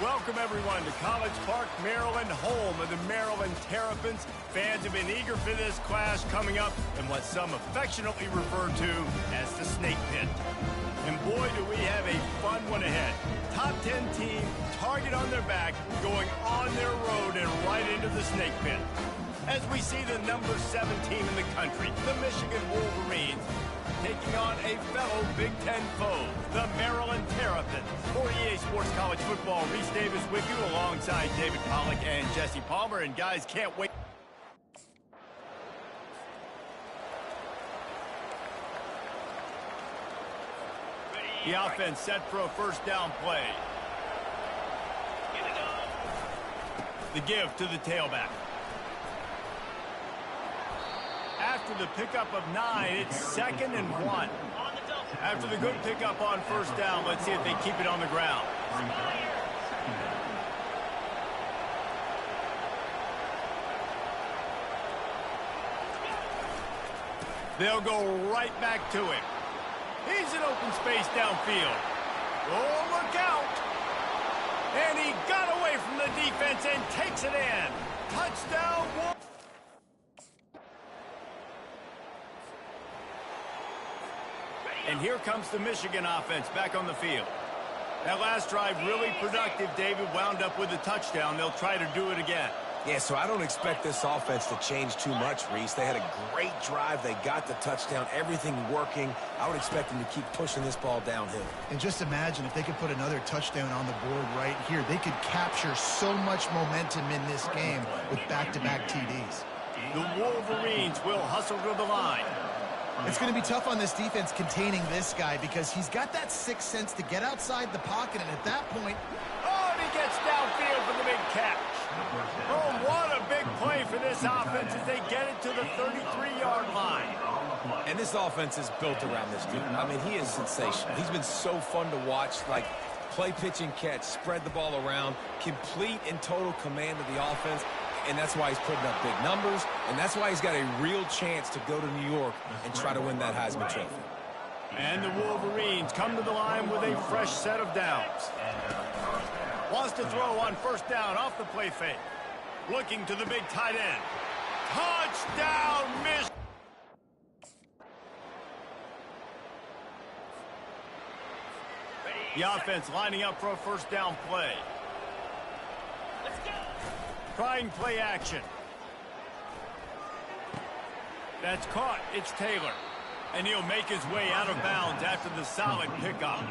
Welcome, everyone, to College Park, Maryland, home of the Maryland Terrapins. Fans have been eager for this clash coming up in what some affectionately refer to as the Snake Pit. And boy, do we have a fun one ahead. Top 10 team, target on their back, going on their road and right into the Snake Pit. As we see the number 7 team in the country, the Michigan Wolverines, taking on a fellow Big Ten foe, the Maryland Terrapins. For EA Sports College Football, Reese Davis with you alongside David Pollack and Jesse Palmer. And guys, can't wait. The offense set for a first down play. The give to the tailback. After the pickup of 9, it's 2nd and 1. After the good pickup on first down, let's see if they keep it on the ground. They'll go right back to him. He's in open space downfield. Oh, look out! And he got away from the defense and takes it in. Touchdown! And here comes the Michigan offense back on the field. That last drive really productive. David wound up with a touchdown. They'll try to do it again. Yeah, so I don't expect this offense to change too much, Reese. They had a great drive. They got the touchdown. Everything working. I would expect them to keep pushing this ball downhill. And just imagine if they could put another touchdown on the board right here. They could capture so much momentum in this game with back-to-back TDs. The Wolverines will hustle to the line. It's going to be tough on this defense containing this guy because he's got that sixth sense to get outside the pocket, and at that point... Oh, and he gets downfield for the big catch. Oh, what a big play for this offense as they get it to the 33-yard line. And this offense is built around this dude. I mean, he is sensational. He's been so fun to watch, like play, pitch, and catch, spread the ball around, complete and total command of the offense. And that's why he's putting up big numbers, and that's why he's got a real chance to go to New York and try to win that Heisman Trophy. And the Wolverines come to the line with a fresh set of downs. Wants to throw on first down off the play fake. Looking to the big tight end. Touchdown, Michigan! The offense lining up for a first down play. Trying play action. That's caught. It's Taylor. And he'll make his way out of bounds after the solid pickup.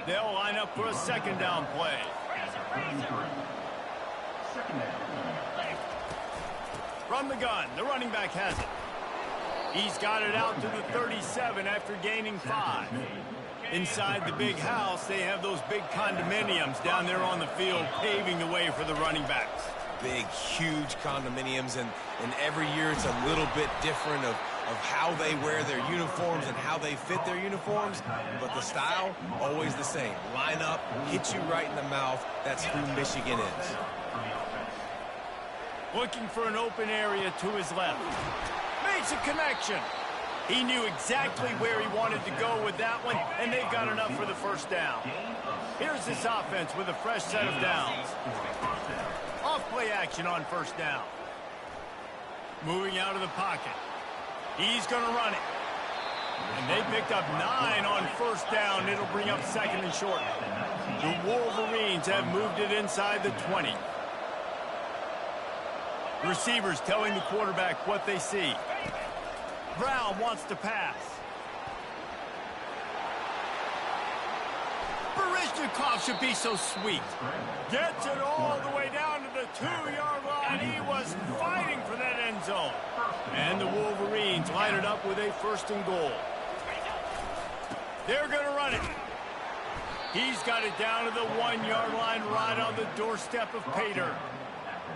They'll line up for a second down play. From the gun, the running back has it. He's got it out to the 37 after gaining 5. Inside the big house, they have those big condominiums down there on the field, paving the way for the running backs. Big, huge condominiums, and every year it's a little bit different of how they wear their uniforms and how they fit their uniforms, but the style, always the same. Line up, hit you right in the mouth. That's who Michigan is. Looking for an open area to his left. Makes a connection. He knew exactly where he wanted to go with that one, and they've got enough for the first down. Here's this offense with a fresh set of downs. Off play action on first down. Moving out of the pocket. He's going to run it. And they picked up 9 on first down. It'll bring up second and short. The Wolverines have moved it inside the 20. Receivers telling the quarterback what they see. Brown wants to pass. Baryshnikov should be so sweet. Gets it all the way down to the 2-yard line. He was fighting for that end zone. And the Wolverines line it up with a first and goal. They're going to run it. He's got it down to the 1-yard line right on the doorstep of Pater.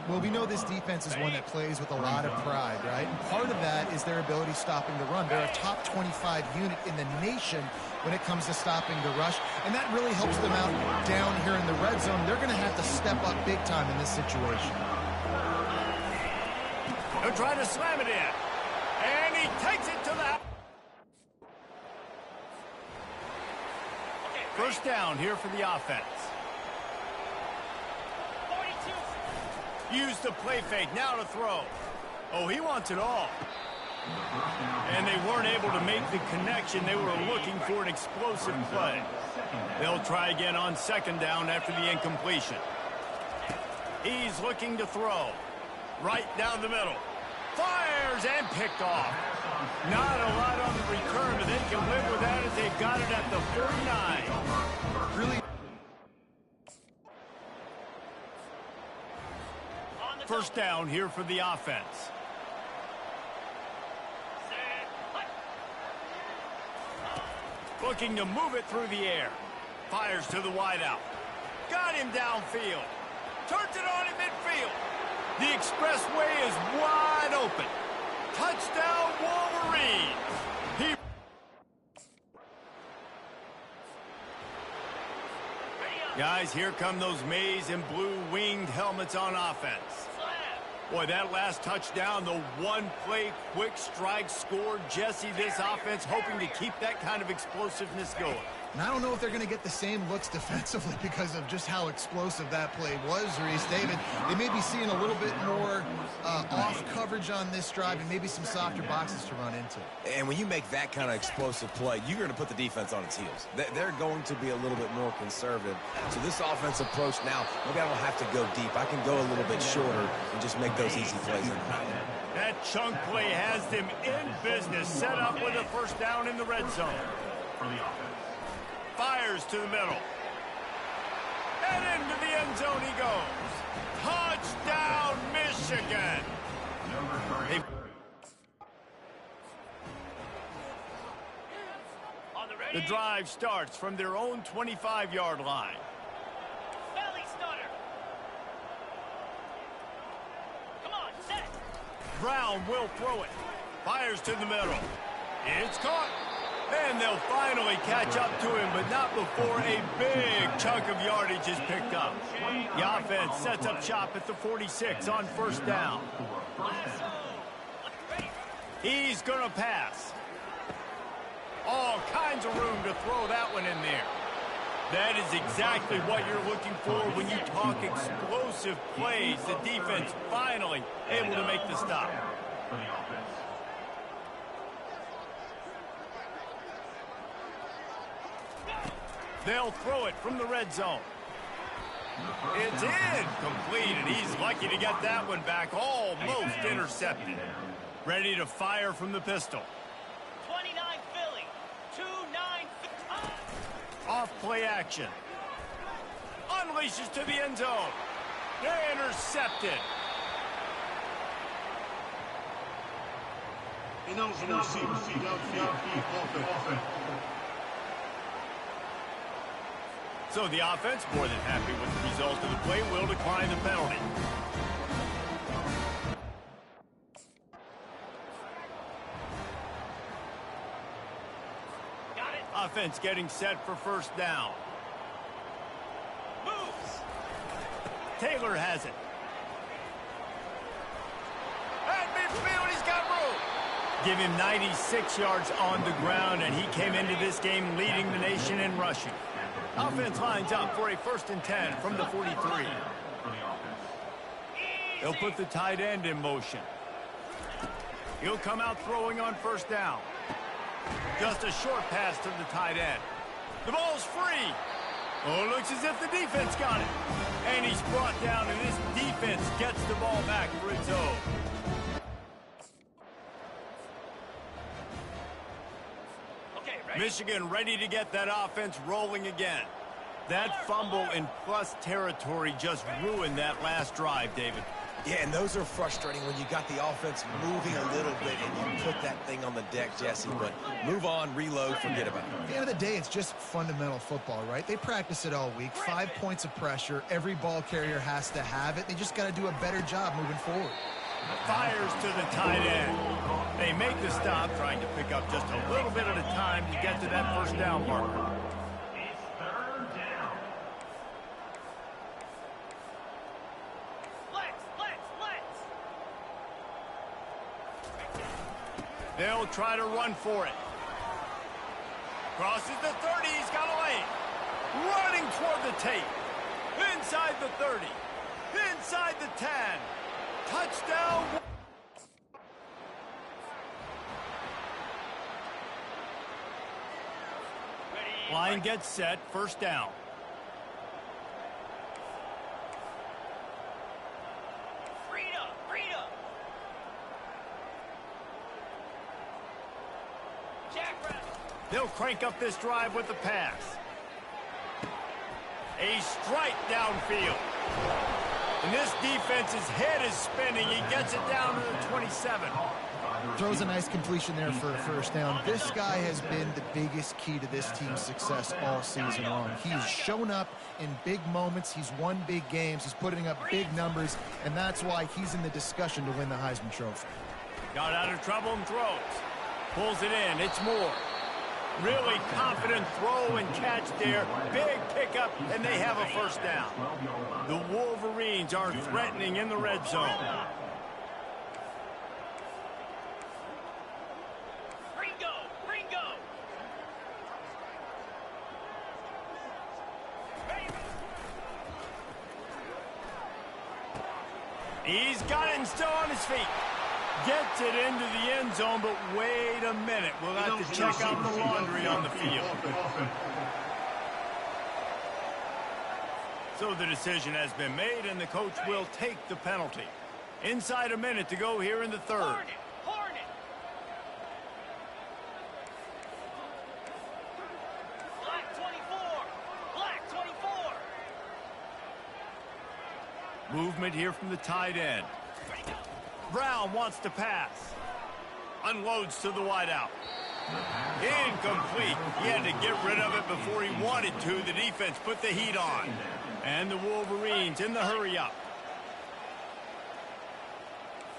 Well, we know this defense is one that plays with a lot of pride, right? And part of that is their ability stopping the run. They're a top 25 unit in the nation when it comes to stopping the rush, and that really helps them out down here in the red zone. They're going to have to step up big time in this situation. They're trying to slam it in, and he takes it to the... First down here for the offense. Use the play fake, now to throw. Oh, he wants it all. And they weren't able to make the connection. They were looking for an explosive play. They'll try again on second down after the incompletion. He's looking to throw. Right down the middle. Fires and picked off. Not a lot on the return, but they can live with that as they've got it at the 49. Really. First down here for the offense. Looking to move it through the air. Fires to the wideout. Got him downfield. Turns it on in midfield. The expressway is wide open. Touchdown, Wolverines. Guys, here come those maize and blue winged helmets on offense. Boy, that last touchdown, the one-play quick strike scored. Jesse, this offense hoping to keep that kind of explosiveness going. And I don't know if they're going to get the same looks defensively because of just how explosive that play was, Reese. David, they may be seeing a little bit more off coverage on this drive and maybe some softer boxes to run into. And when you make that kind of explosive play, you're going to put the defense on its heels. They're going to be a little bit more conservative. So this offense approach now, maybe I don't have to go deep. I can go a little bit shorter and just make those easy plays. That chunk play has them in business. Set up with a first down in the red zone. Fires to the middle. And into the end zone he goes. Touchdown, Michigan. The drive starts from their own 25-yard line. Belly stunner. Come on, set. Brown will throw it. Fires to the middle. It's caught. And they'll finally catch up to him, but not before a big chunk of yardage is picked up. The offense sets up shop at the 46 on first down. He's going to pass. All kinds of room to throw that one in there. That is exactly what you're looking for when you talk explosive plays. The defense finally able to make the stop. They'll throw it from the red zone. It's incomplete, and he's lucky to get that one back, almost intercepted. Ready to fire from the pistol. 29 Philly. 2-9. Off play action. Unleashes to the end zone. They're intercepted. So the offense, more than happy with the result of the play, will decline the penalty. Got it. Offense getting set for first down. Moves. Taylor has it. At midfield, he's got room. Give him 96 yards on the ground, and he came into this game leading the nation in rushing. Offense lines up for a 1st and 10 from the 43. They'll put the tight end in motion. He'll come out throwing on first down. Just a short pass to the tight end. The ball's free. Oh, looks as if the defense got it. And he's brought down, and this defense gets the ball back for its own. Michigan ready to get that offense rolling again. That fumble in plus territory just ruined that last drive, David. Yeah, and those are frustrating when you got the offense moving a little bit and you put that thing on the deck, Jesse. But move on, reload, forget about it. At the end of the day, it's just fundamental football, right? They practice it all week. 5 points of pressure. Every ball carrier has to have it. They just got to do a better job moving forward. Fires to the tight end. They make the stop, trying to pick up just a little bit at a time to get to that first down marker. They'll try to run for it. Crosses the 30. He's got a lane. Running toward the tape. Inside the 30. inside the 10. Touchdown. Line gets set, first down. Freedom. Jackrabbit. They'll crank up this drive with the pass. A strike downfield. And this defense's head is spinning. He gets it down to the 27. Throws a nice completion there for a first down. This guy has been the biggest key to this team's success all season long. He's shown up in big moments. He's won big games. He's putting up big numbers, and that's why he's in the discussion to win the Heisman Trophy. Got out of trouble and throws. Pulls it in. It's Moore. Really confident throw and catch there. Big pickup, and they have a first down. The Wolverines are threatening in the red zone. Ringo. He's got it and still on his feet. Gets it into the end zone, but wait a minute. We'll have to check out the laundry on the field. So the decision has been made, and the coach will take the penalty. Inside a minute to go here in the third. Hornet. Black 24. Movement here from the tight end. Brown wants to pass. Unloads to the wideout. Incomplete. He had to get rid of it before he wanted to. The defense put the heat on. And the Wolverines in the hurry up.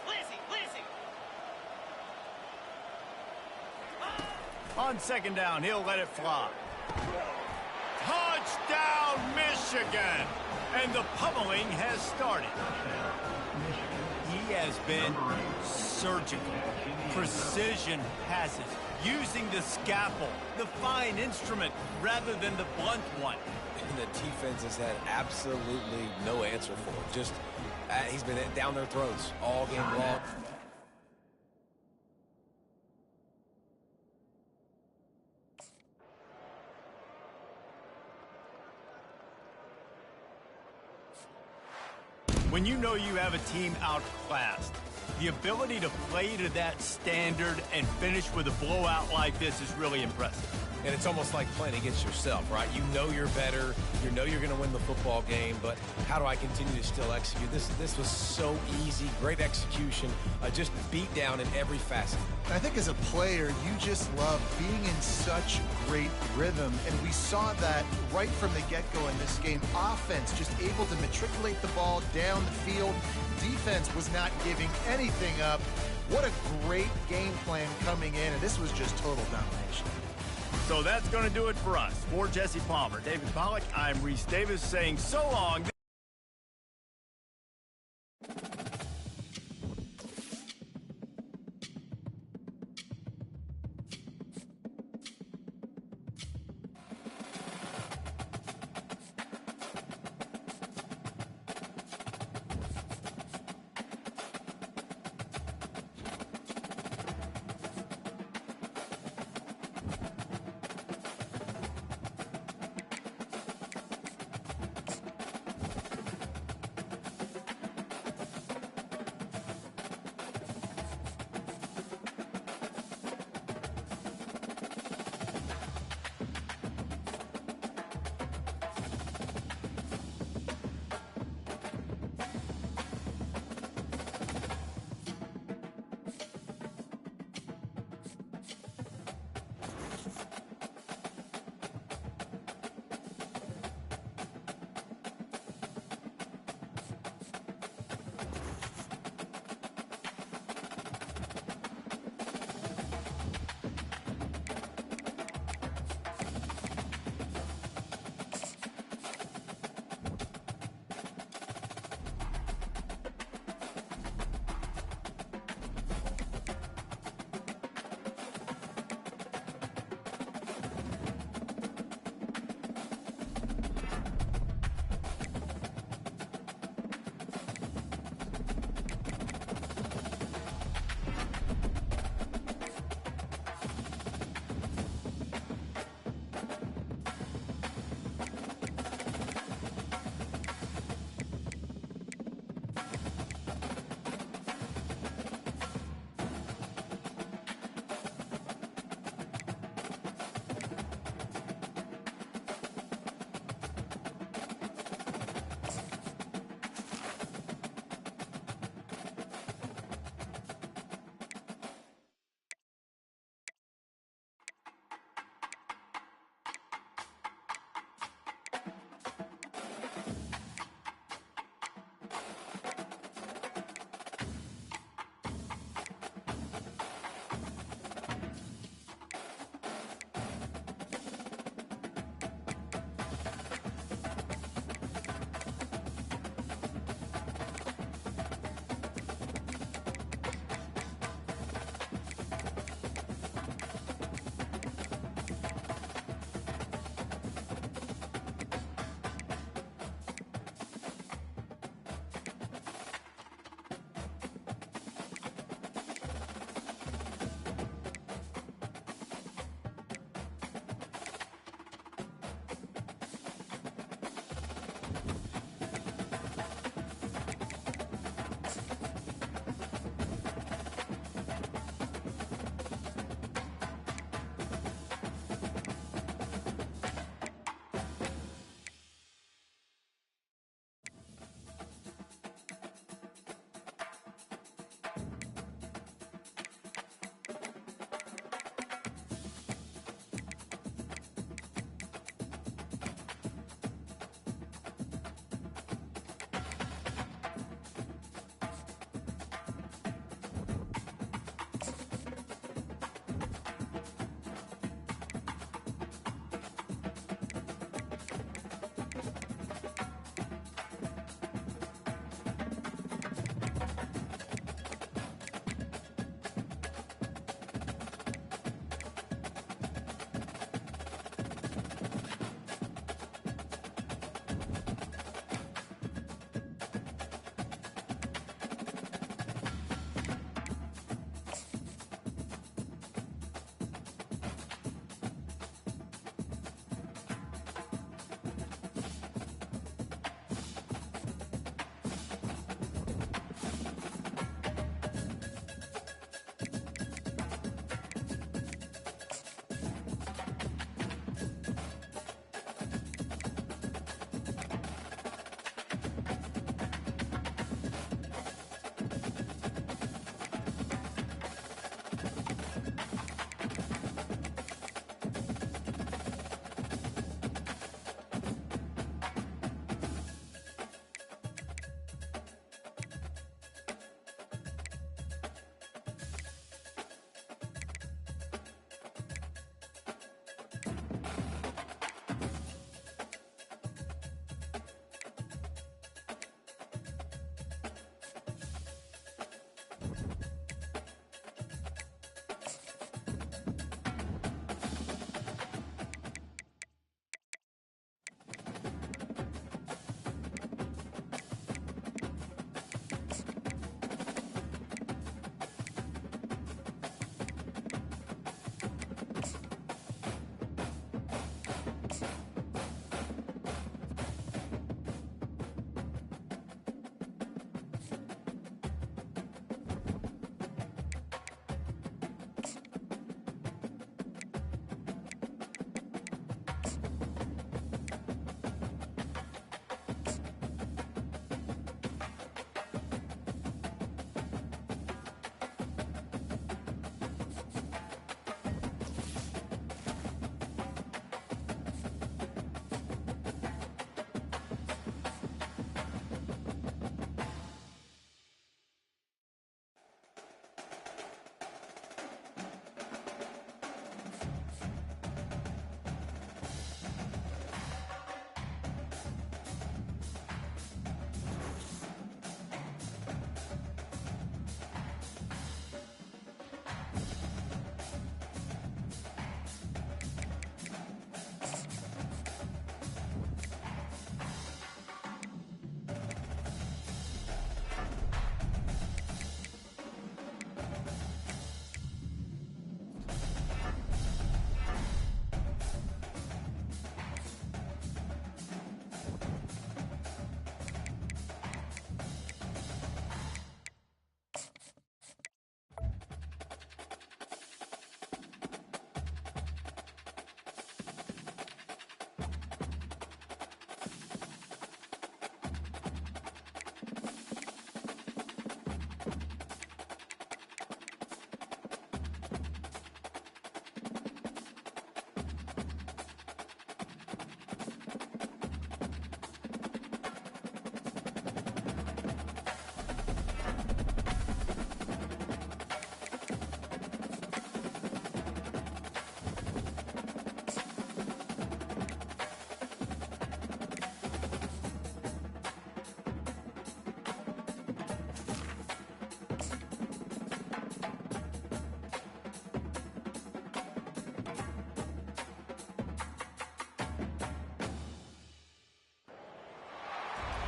Lizzie. On second down, he'll let it fly. Touchdown, Michigan! And the pummeling has started. He has been surgical. Precision passes. Using the scalpel, the fine instrument, rather than the blunt one. And the defense has had absolutely no answer for him. Just, he's been down their throats all game long. When you know you have a team outclassed, the ability to play to that standard and finish with a blowout like this is really impressive. And it's almost like playing against yourself, right? You know you're better. You know you're going to win the football game, but how do I continue to still execute? This was so easy. Great execution. Just beat down in every facet. I think as a player, you just love being in such great rhythm, and we saw that right from the get-go in this game. Offense just able to matriculate the ball down the field. Defense was not giving anything up. What a great game plan coming in, and this was just total domination. So that's going to do it for us. For Jesse Palmer, David Pollack, I'm Reese Davis saying so long.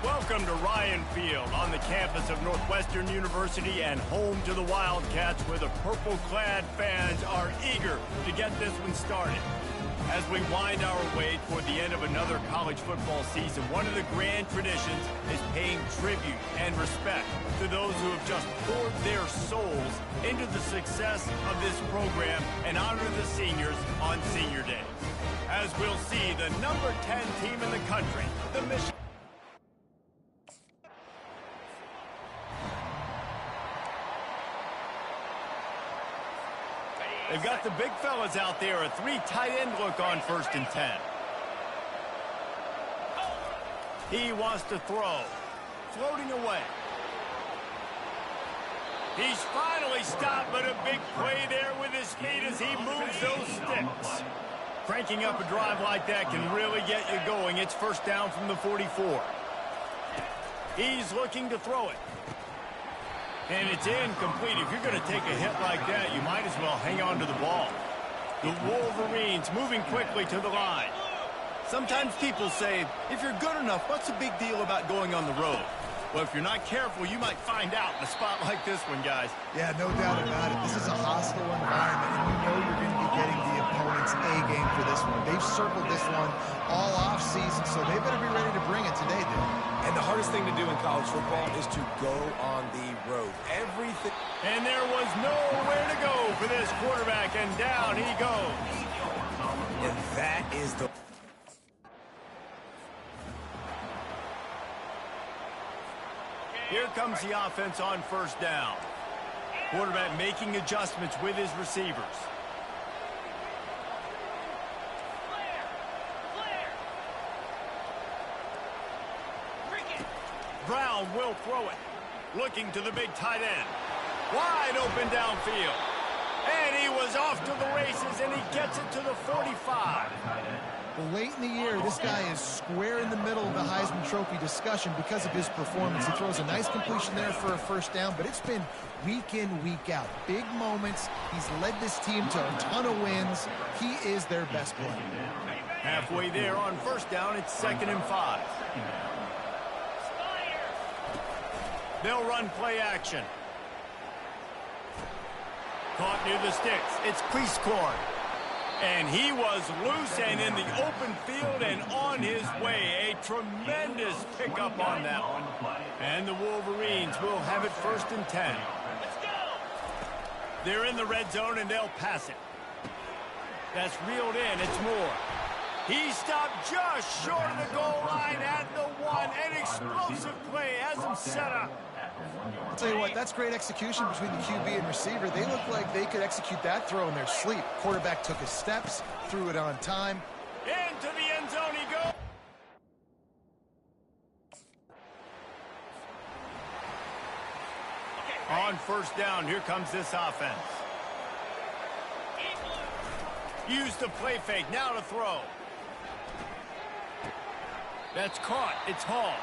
Welcome to Ryan Field on the campus of Northwestern University and home to the Wildcats, where the purple-clad fans are eager to get this one started. As we wind our way toward the end of another college football season, one of the grand traditions is paying tribute and respect to those who have just poured their souls into the success of this program and honor the seniors on Senior Day. As we'll see, the number 10 team in the country, the Michigan. They've got the big fellas out there, a 3 tight end look on 1st and 10. He wants to throw. Floating away. He's finally stopped, but a big play there with his feet as he moves those sticks. Cranking up a drive like that can really get you going. It's 1st down from the 44. He's looking to throw it. And it's incomplete. If you're going to take a hit like that, you might as well hang on to the ball. The Wolverines moving quickly to the line. Sometimes people say, if you're good enough, what's the big deal about going on the road? Well, if you're not careful, you might find out in a spot like this one, guys. Yeah, no doubt about it. This is a hostile environment, and you know you're going to be getting the opponent's A game for this one. They've circled this one all off-season, so they better be ready to bring it today, dude. And the hardest thing to do in college football is to go on the road. Everything. And there was nowhere to go for this quarterback, and down he goes. And that is the... Here comes the offense on 1st down. Quarterback making adjustments with his receivers. Brown will throw it. Looking to the big tight end. Wide open downfield. And he was off to the races, and he gets it to the 45. Well, late in the year, this guy is square in the middle of the Heisman Trophy discussion because of his performance. He throws a nice completion there for a 1st down, but it's been week in, week out. Big moments. He's led this team to a ton of wins. He is their best player. Halfway there on 1st down, it's 2nd and 5. They'll run play action. Caught near the sticks. It's Cleescorn. And he was loose and in the open field and on his way. A tremendous pickup on that one. And the Wolverines will have it 1st and 10. They're in the red zone and they'll pass it. That's reeled in. It's Moore. He stopped just short of the goal line at the 1. An explosive play has him set up. I'll tell you what, that's great execution between the QB and receiver. They look like they could execute that throw in their sleep. Quarterback took his steps, threw it on time. Into the end zone he goes. On 1st down, here comes this offense. Use the play fake, now to throw. That's caught. It's Hall.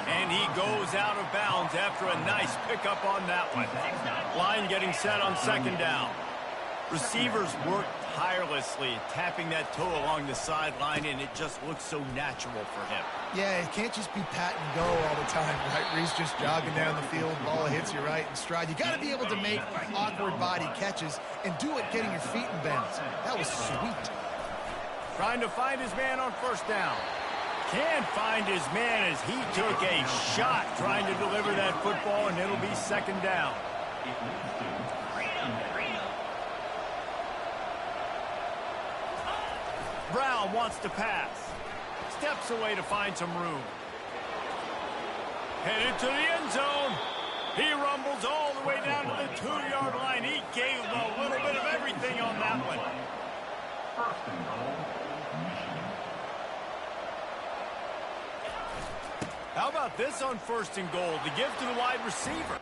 And he goes out of bounds after a nice pickup on that one. Line getting set on 2nd down. Receivers work tirelessly, tapping that toe along the sideline, and it just looks so natural for him. Yeah, it can't just be pat and go all the time, right? Where he's just jogging down the field, ball hits you right in stride. You got to be able to make awkward body catches and do it getting your feet in bounds. That was sweet. Trying to find his man on 1st down. Can't find his man as he took a shot trying to deliver that football, and it'll be 2nd down. Brown wants to pass. Steps away to find some room. Headed to the end zone. He rumbles all the way down to the 2-yard line. He gave a little bit of everything on that one. 1st and goal, Michigan. How about this on 1st and goal? The give to the wide receiver.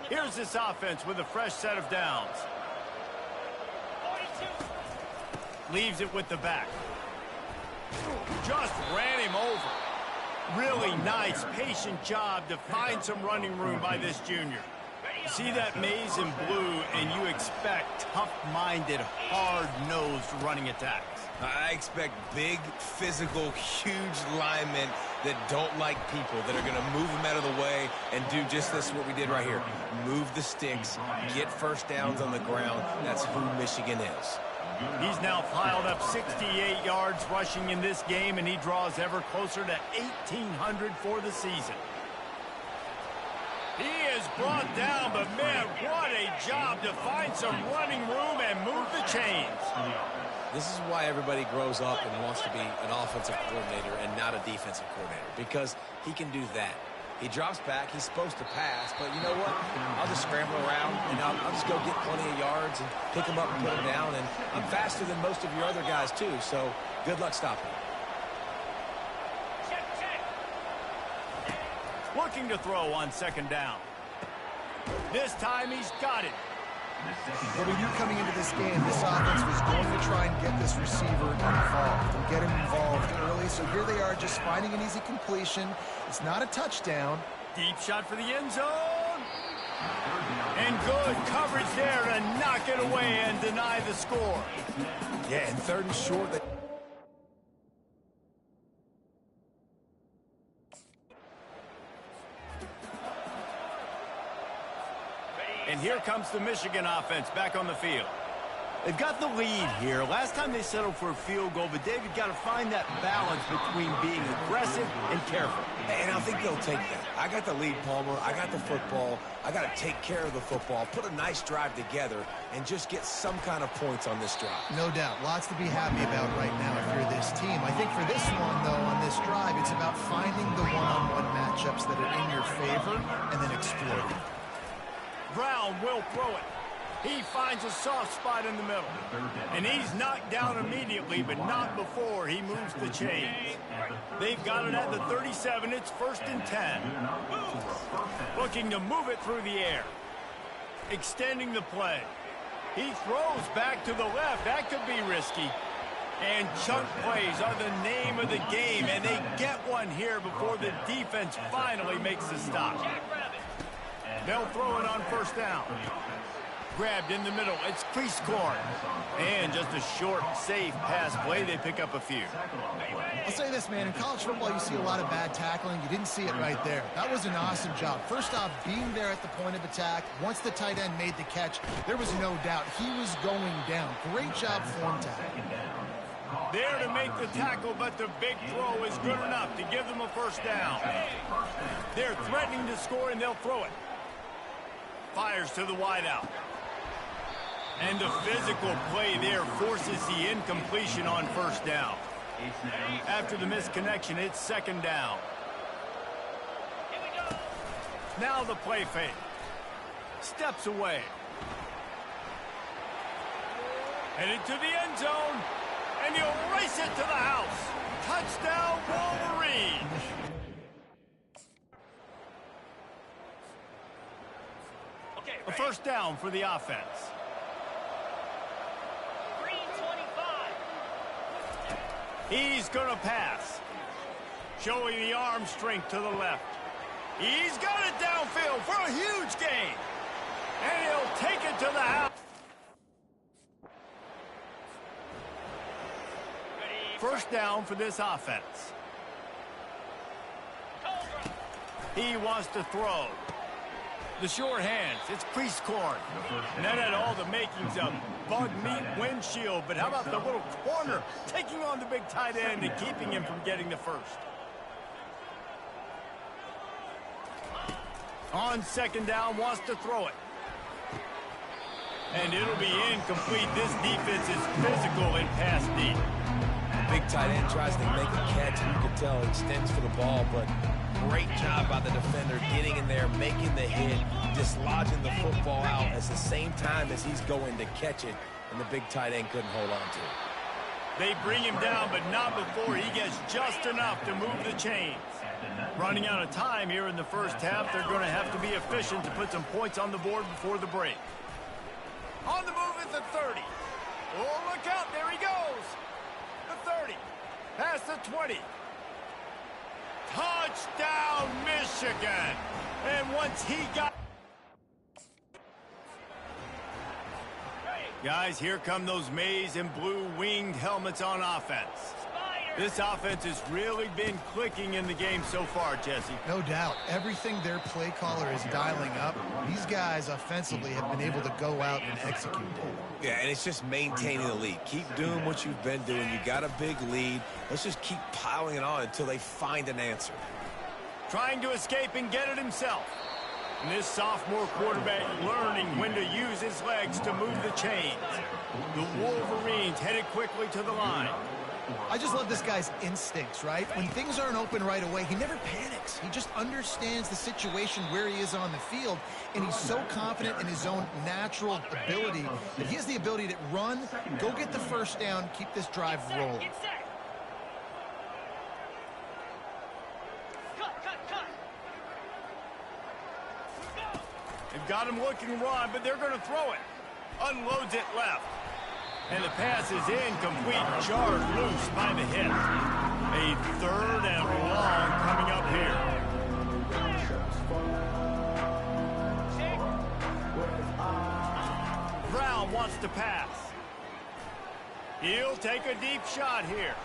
Here's this offense with a fresh set of downs. Leaves it with the back. Just ran him over. Really nice, patient job to find some running room by this junior. See that maze in blue, and you expect tough-minded, hard-nosed running attacks. I expect big, physical, huge linemen that don't like people, that are going to move them out of the way and do just this, what we did right here. Move the sticks, get first downs on the ground. That's who Michigan is. He's now piled up 68 yards rushing in this game, and he draws ever closer to 1,800 for the season. He is brought down, but man, what a job to find some running room and move the chains. This is why everybody grows up and wants to be an offensive coordinator and not a defensive coordinator, because he can do that. He drops back, he's supposed to pass, but you know what? I'll just scramble around, and I'll just go get plenty of yards and pick him up and put him down, and I'm faster than most of your other guys, too, so good luck stopping him. Looking to throw on second down. This time he's got it. Well, when you're coming into this game, this offense was going to try and get this receiver involved and get him involved early. So here they are just finding an easy completion. It's not a touchdown. Deep shot for the end zone. And good coverage there to knock it away and deny the score. Yeah, and third and short. And here comes the Michigan offense back on the field. They've got the lead here. Last time they settled for a field goal, but David got to find that balance between being aggressive and careful. And I think they'll take that. I got the lead, Palmer. I got the football. I got to take care of the football, put a nice drive together, and just get some kind of points on this drive. No doubt. Lots to be happy about right now if you're this team. I think for this one, though, on this drive, it's about finding the one-on-one matchups that are in your favor and then exploiting. Brown will throw it. He finds a soft spot in the middle. And he's knocked down immediately, but not before he moves the chains. They've got it at the 37. It's 1st and 10. Looking to move it through the air. Extending the play. He throws back to the left. That could be risky. And chunk plays are the name of the game, and they get one here before the defense finally makes the stop. They'll throw it on 1st down. Grabbed in the middle. It's Prieskorn. And just a short, safe pass play. They pick up a few. I'll say this, man. In college football, you see a lot of bad tackling. You didn't see it right there. That was an awesome job. First off, being there at the point of attack. Once the tight end made the catch, there was no doubt he was going down. Great job form tackling. There to make the tackle, but the big throw is good enough to give them a 1st down. They're threatening to score, and they'll throw it. Fires to the wideout. And the physical play there forces the incompletion on 1st down. After the misconnection, it's 2nd down. Now the play fake. Steps away. Headed to the end zone. And he'll race it to the house. Touchdown, Wolverine. A 1st down for the offense. Green 25. He's going to pass. Showing the arm strength to the left. He's got it downfield for a huge gain. And he'll take it to the house. First down for this offense. He wants to throw. The short hands, it's Prieskorn. And that had all the makings of bug meat windshield. But how about the little corner taking on the big tight end and keeping him from getting the 1st? On 2nd down, wants to throw it. And it'll be incomplete. This defense is physical and pass deep. Big tight end tries to make a catch, and you can tell he extends for the ball, but great job by the defender getting in there, making the hit, dislodging the football out at the same time as he's going to catch it, and the big tight end couldn't hold on to it. They bring him down, but not before he gets just enough to move the chains. Running out of time here in the 1st half, they're going to have to be efficient to put some points on the board before the break. On the move at the 30. Oh, look out, there he goes. The 30, past the 20. Touchdown, Michigan. And once he got... Guys, here come those maize and blue winged helmets on offense. This offense has really been clicking in the game so far, Jesse. No doubt. Everything their play caller is dialing up, these guys offensively have been able to go out and execute. Yeah, and it's just maintaining the lead. Keep doing what you've been doing. You got a big lead. Let's just keep piling it on until they find an answer. Trying to escape and get it himself. And this sophomore quarterback learning when to use his legs to move the chains. The Wolverines headed quickly to the line. I just love this guy's instincts, right? When things aren't open right away, he never panics. He just understands the situation where he is on the field, and he's so confident in his own natural ability that he has the ability to run, go get the first down, keep this drive rolling. They've got him looking Ron, but they're going to throw it. Unloads it left. And the pass is incomplete, jarred loose by the hit. A 3rd and long coming up here. Brown wants to pass. He'll take a deep shot here.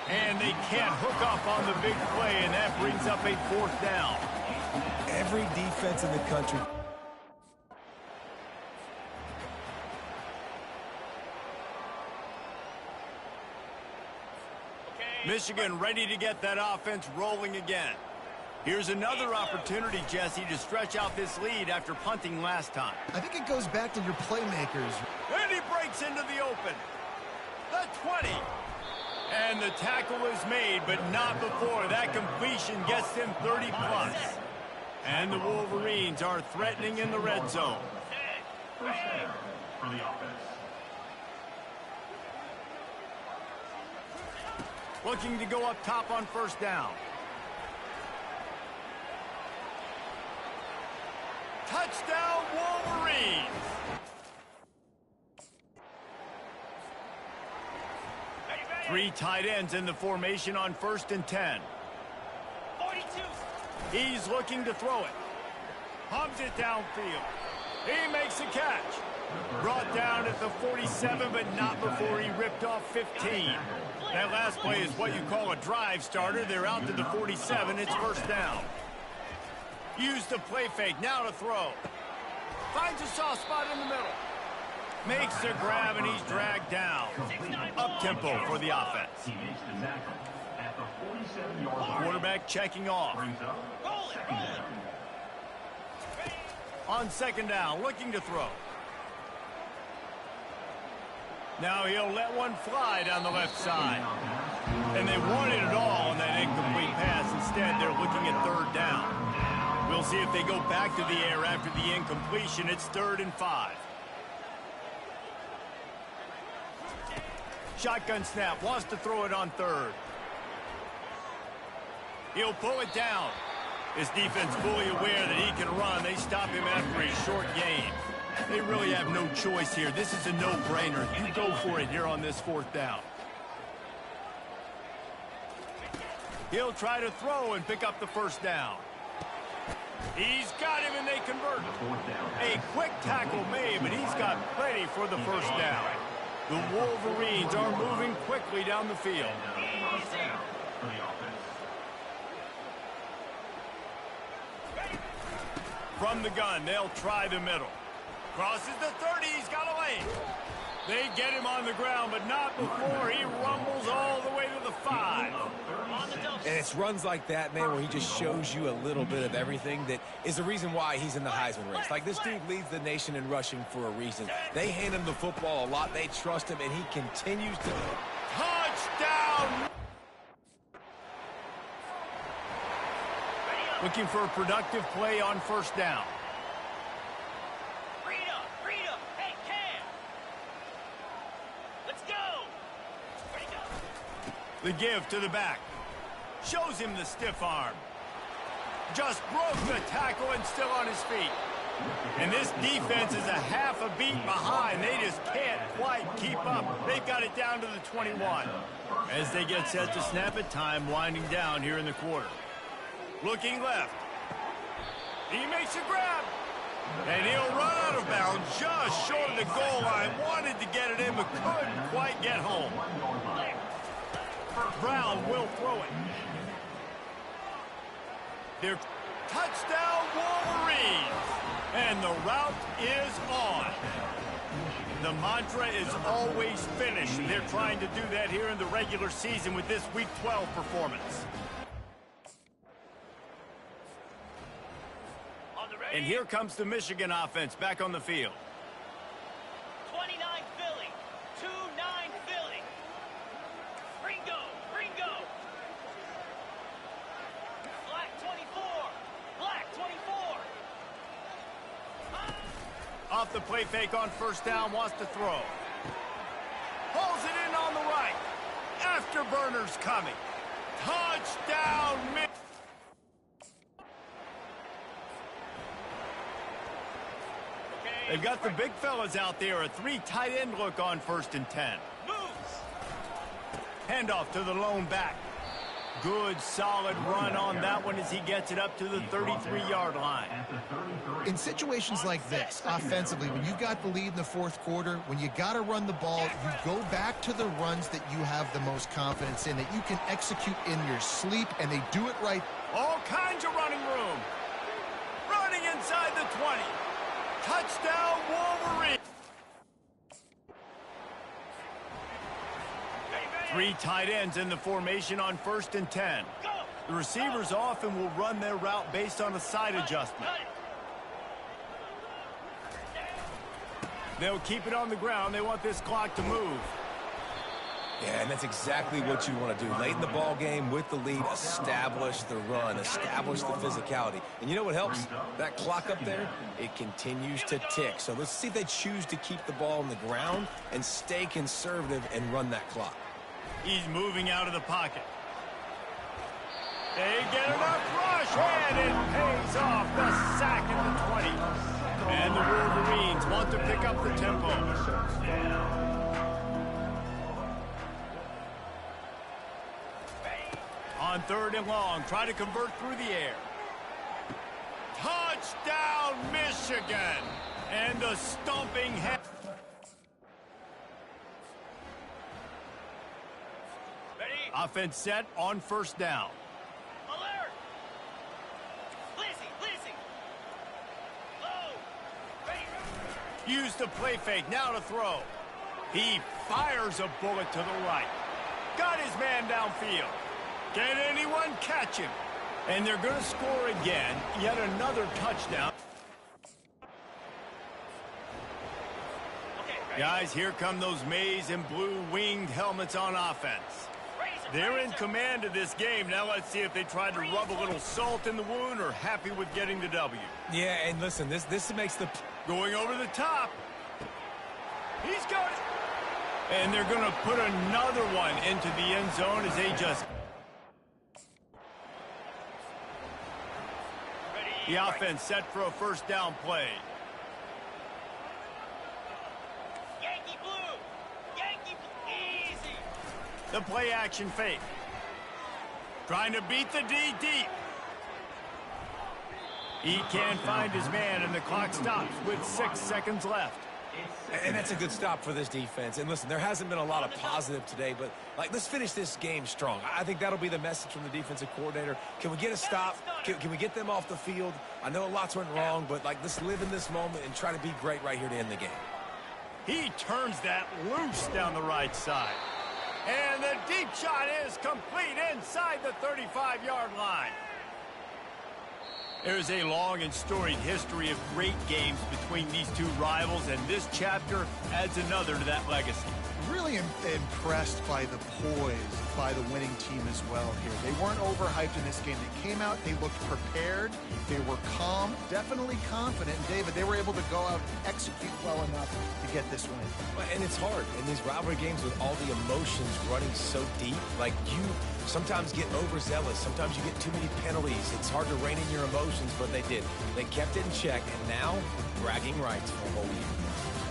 And they can't hook up on the big play, and that brings up a 4th down. Every defense in the country. Michigan ready to get that offense rolling again. Here's another opportunity, Jesse, to stretch out this lead after punting last time. I think it goes back to your playmakers. And he breaks into the open. The 20. And the tackle is made, but not before that completion gets them 30+. And the Wolverines are threatening in the red zone. First down for the offense. Looking to go up top on 1st down. Touchdown, Wolverines! Three tight ends in the formation on 1st and 10. 42. He's looking to throw it. Hums it downfield. He makes a catch. Brought down at the 47, but not before he ripped off 15. That last play is what you call a drive starter. They're out to the 47. It's 1st down. Use the play fake. Now to throw. Finds a soft spot in the middle. Makes the grab, and he's dragged down. Up-tempo for the offense. He makes the tackle at the 47-yard line. Quarterback checking off. Brings up second down. On 2nd down, looking to throw. Now he'll let one fly down the left side. And they wanted it all on that incomplete pass. Instead, they're looking at 3rd down. We'll see if they go back to the air after the incompletion. It's 3rd and 5. Shotgun snap, wants to throw it on 3rd. He'll pull it down. His defense fully aware that he can run. They stop him after a short game. They really have no choice here. This is a no-brainer. You go for it here on this 4th down. He'll try to throw and pick up the 1st down. He's got him, and they convert. A quick tackle made, but he's got plenty for the 1st down. The Wolverines are moving quickly down the field. First down for the offense. From the gun, they'll try the middle. Crosses the 30, he's got a lane. They get him on the ground, but not before he rumbles all the way to the 5. And it's runs like that, man, where he just shows you a little bit of everything that is the reason why he's in the Heisman race. Like, this dude leads the nation in rushing for a reason. They hand him the football a lot. They trust him, and he continues to... Touchdown! Looking for a productive play on 1st down. Freedom, hey, Cam! Let's go! Ready, go! The give to the back. Shows him the stiff arm. Just broke the tackle and still on his feet. And this defense is a half a beat behind. They just can't quite keep up. They've got it down to the 21. As they get set to snap it, time winding down here in the quarter. Looking left. He makes a grab. And he'll run out of bounds just short of the goal line. Wanted to get it in, but couldn't quite get home. Brown will throw it. Their touchdown Wolverines. And the route is on. The mantra is always finish. They're trying to do that here in the regular season with this Week 12 performance. And here comes the Michigan offense back on the field. 29 Philly, 2-9 Philly. Ringo, Ringo. Black 24, Black 24. Off the play fake on first down, wants to throw. Pulls it in on the right. Afterburner's coming. Touchdown, Michigan. They've got the big fellas out there. A 3 tight end look on 1st and 10. Moves. Handoff to the lone back. Good, solid run on that one as he gets it up to the 33-yard line. In situations like this, offensively, when you've got the lead in the fourth quarter, when you got to run the ball, you go back to the runs that you have the most confidence in, that you can execute in your sleep, and they do it right. All kinds of running room. Running inside the 20. Touchdown, Wolverine. 3 tight ends in the formation on 1st and 10. The receivers often will run their route based on a side adjustment. They'll keep it on the ground. They want this clock to move. Yeah, and that's exactly what you want to do. Late in the ball game with the lead, establish the run, establish the physicality. And you know what helps? That clock up there, it continues to tick. So let's see if they choose to keep the ball on the ground and stay conservative and run that clock. He's moving out of the pocket. They get enough rush, and it pays off. The sack at the 20. And the Wolverines want to pick up the tempo. On 3rd and long, try to convert through the air. Touchdown, Michigan! And the stomping head. Offense set on 1st down. Alert! Lizzie, Lizzie. Low. Ready. Use the play fake, now to throw. He fires a bullet to the right. Got his man downfield. Can anyone catch him? And they're going to score again. Yet another touchdown. Okay, ready. Guys, here come those maize and blue winged helmets on offense. They're in command of this game. Now let's see if they try to rub a little salt in the wound or happy with getting the W. Yeah, and listen, this makes the... Going over the top. He's got it. And they're going to put another one into the end zone as they just... The offense set for a 1st down play. Yankee blue. Yankee blue. Easy. The play action fake. Trying to beat the D deep. He can't find his man, and the clock stops with 6 seconds left. And that's a good stop for this defense. And listen, there hasn't been a lot of positive today, but let's finish this game strong. I think that'll be the message from the defensive coordinator. Can we get a stop? Can we get them off the field? I know lots went wrong, but let's live in this moment and try to be great right here to end the game. He turns that loose down the right side. And the deep shot is complete inside the 35-yard line. There's a long and storied history of great games between these two rivals, and this chapter adds another to that legacy. Really impressed by the poise by the winning team as well here. They weren't overhyped in this game. They came out, they looked prepared, they were calm, definitely confident. And David, they were able to go out and execute well enough to get this win. And it's hard in these rivalry games with all the emotions running so deep. Like, you sometimes get overzealous. Sometimes you get too many penalties. It's hard to rein in your emotions, but they did. They kept it in check, and now bragging rights for a whole year.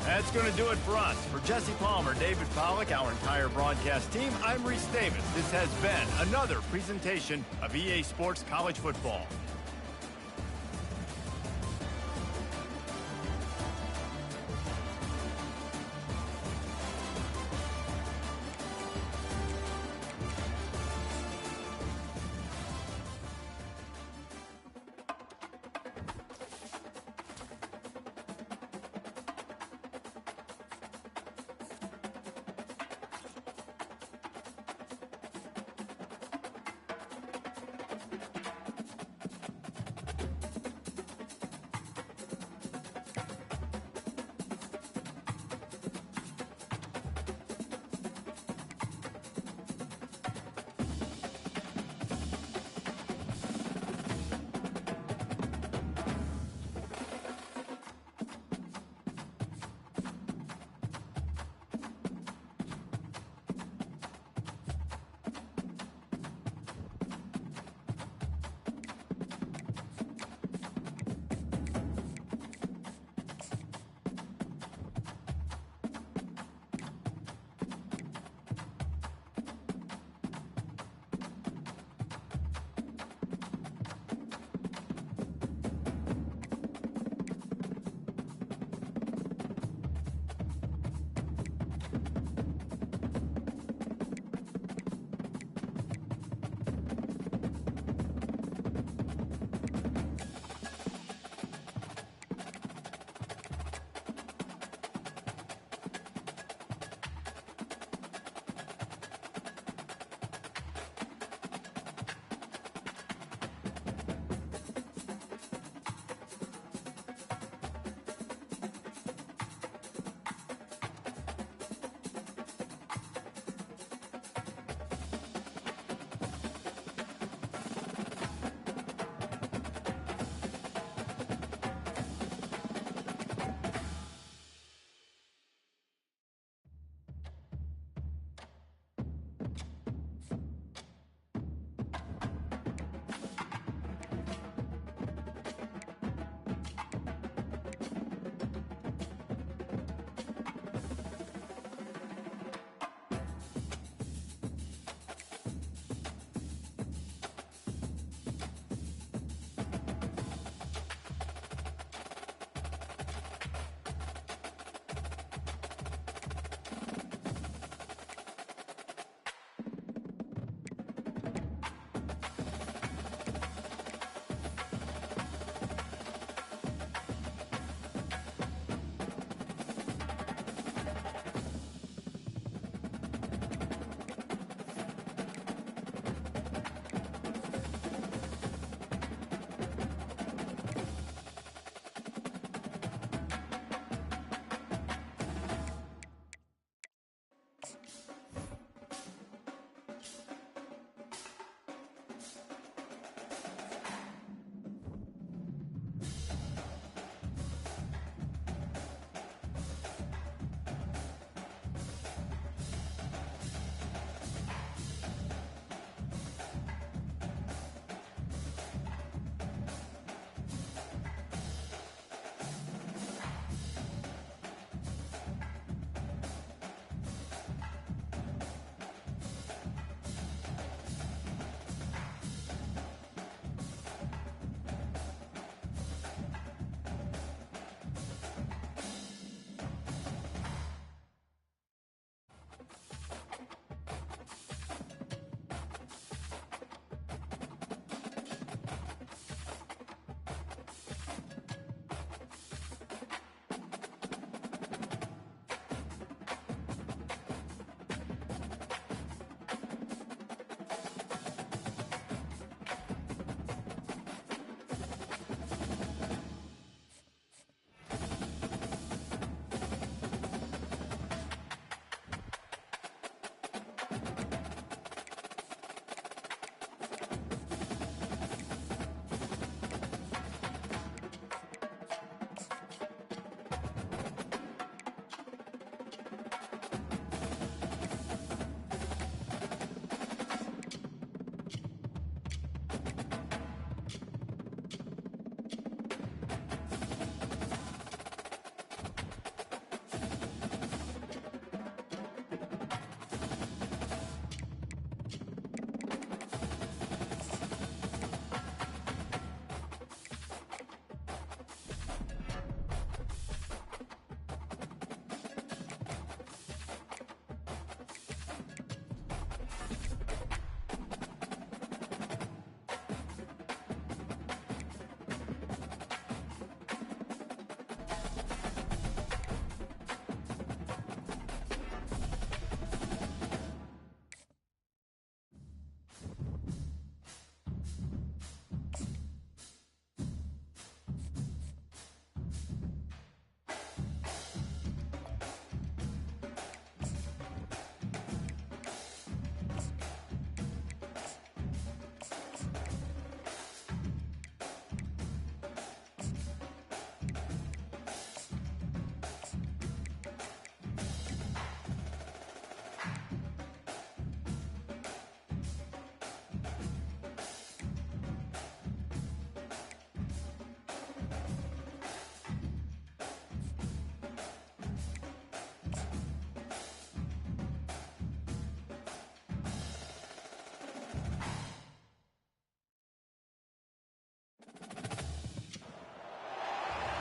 That's going to do it for us. For Jesse Palmer, David Pollack, our entire broadcast team, I'm Reese Davis. This has been another presentation of EA Sports College Football.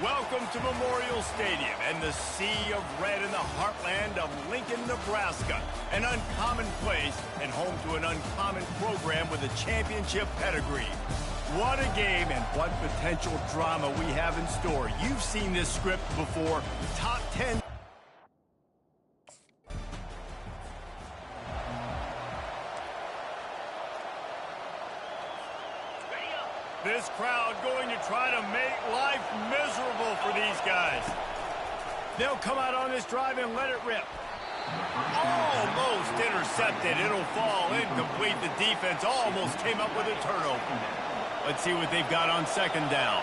Welcome to Memorial Stadium and the sea of red in the heartland of Lincoln, Nebraska. An uncommon place and home to an uncommon program with a championship pedigree. What a game and what potential drama we have in store. You've seen this script before. Top 10. This crowd going to try to make life miserable for these guys. They'll come out on this drive and let it rip. Almost intercepted. It'll fall incomplete. The defense almost came up with a turnover. Let's see what they've got on second down.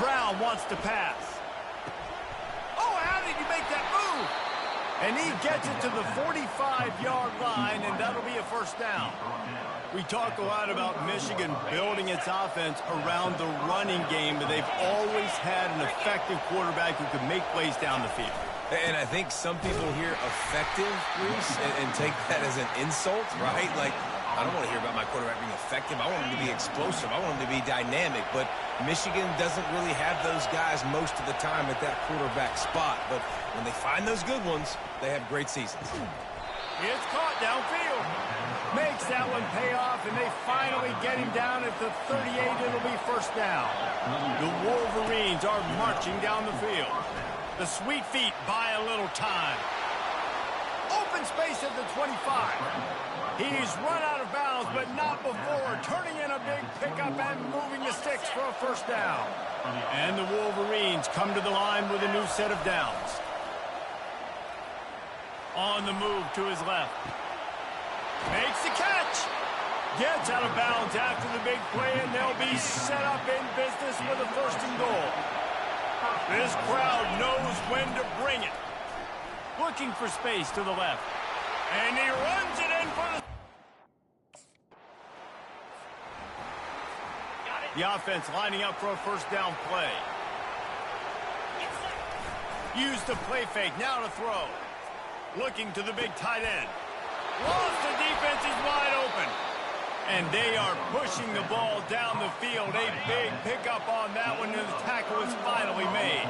Brown wants to pass. Oh, how did you make that move? And he gets it to the 45-yard line, and that'll be a first down. We talk a lot about Michigan building its offense around the running game, but they've always had an effective quarterback who can make plays down the field. And I think some people hear effective, Reese, and take that as an insult, right? Like, I don't want to hear about my quarterback being effective. I want him to be explosive. I want him to be dynamic. But Michigan doesn't really have those guys most of the time at that quarterback spot. But when they find those good ones, they have great seasons. It's caught downfield. Makes that one pay off, and they finally get him down at the 38. It'll be first down. The Wolverines are marching down the field. The Sweet Feet buy a little time. Open space at the 25. He's run out of bounds, but not before turning in a big pickup and moving the sticks for a first down. And the Wolverines come to the line with a new set of downs. On the move to his left. Makes the catch. Gets out of bounds after the big play, and they'll be set up in business with a first and goal. This crowd knows when to bring it. Looking for space to the left. And he runs it in for the offense lining up for a first down play. Use the play fake, now to throw. Looking to the big tight end. Lost, the defense is wide open. And they are pushing the ball down the field. A big pickup on that one, and the tackle is finally made.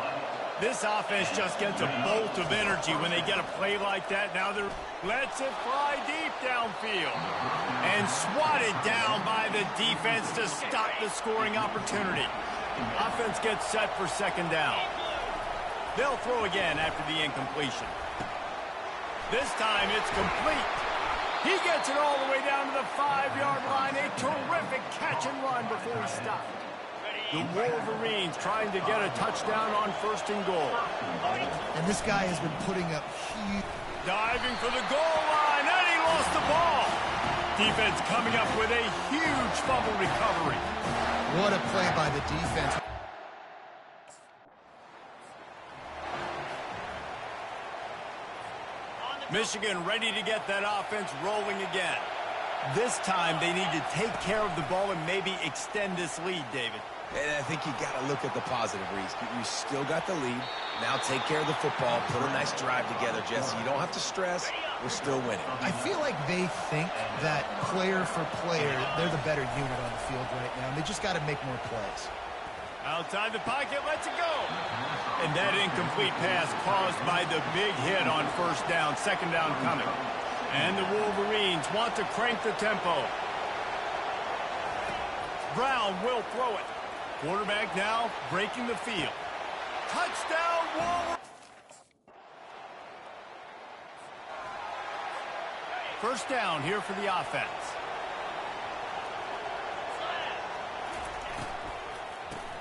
This offense just gets a bolt of energy when they get a play like that. Now they're lets it fly deep downfield. And swatted down by the defense to stop the scoring opportunity. Offense gets set for second down. They'll throw again after the incompletion. This time it's complete. He gets it all the way down to the 5-yard line. A terrific catch and run before he stopped. The Wolverines trying to get a touchdown on first and goal. And this guy has been putting up huge... Diving for the goal line, and he lost the ball. Defense coming up with a huge fumble recovery. What a play by the defense. Michigan ready to get that offense rolling again. This time they need to take care of the ball and maybe extend this lead, David. And I think you got to look at the positive, Reese. You still got the lead. Now take care of the football. Put a nice drive together, Jesse. You don't have to stress. We're still winning. I feel like they think that player for player, they're the better unit on the field right now. And they just got to make more plays. Outside the pocket, lets it go. And that incomplete pass caused by the big hit on first down. Second down coming. And the Wolverines want to crank the tempo. Brown will throw it. Quarterback now breaking the field. Touchdown, Wolverines. First down here for the offense.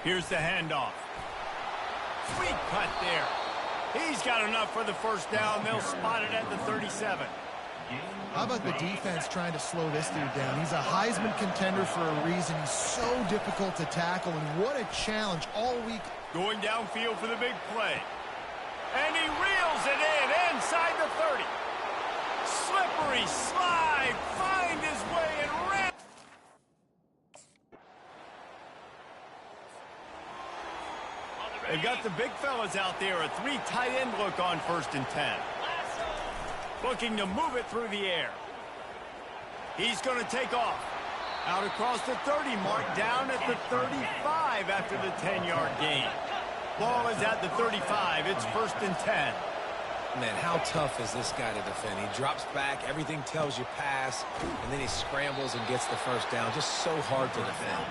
Here's the handoff. Sweet cut there. He's got enough for the first down. They'll spot it at the 37. How about the defense trying to slow this dude down? He's a Heisman contender for a reason. He's so difficult to tackle, and what a challenge all week. Going downfield for the big play. And he reels it in inside the 30. Slippery slide. Find his way and ran. They've got the big fellas out there. A 3 tight end look on first and 10. Looking to move it through the air. He's going to take off. Out across the 30 mark, down at the 35 after the 10-yard gain. Ball is at the 35. It's 1st and 10. Man, how tough is this guy to defend? He drops back, everything tells you pass, and then he scrambles and gets the first down. Just so hard to defend.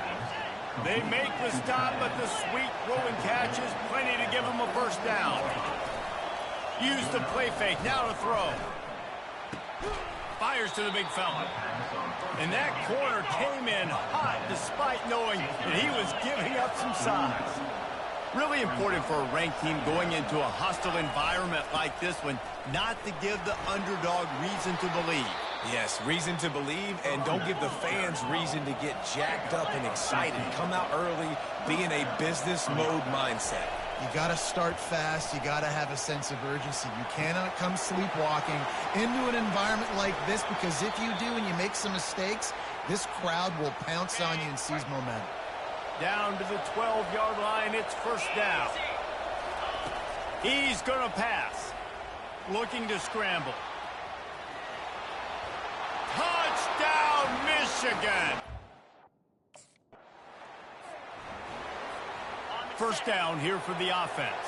They make the stop, but the sweet throwing catch is plenty to give him a first down. Use the play fake, now to throw. Fires to the big fella. And that corner came in hot despite knowing that he was giving up some size. Really important for a ranked team going into a hostile environment like this one, not to give the underdog reason to believe. Yes, reason to believe, and don't give the fans reason to get jacked up and excited. Come out early, be in a business mode mindset. You got to start fast. You got to have a sense of urgency. You cannot come sleepwalking into an environment like this, because if you do and you make some mistakes, this crowd will pounce on you and seize momentum. Down to the 12-yard line, it's first down. He's going to pass. Looking to scramble. Touchdown, Michigan! First down here for the offense.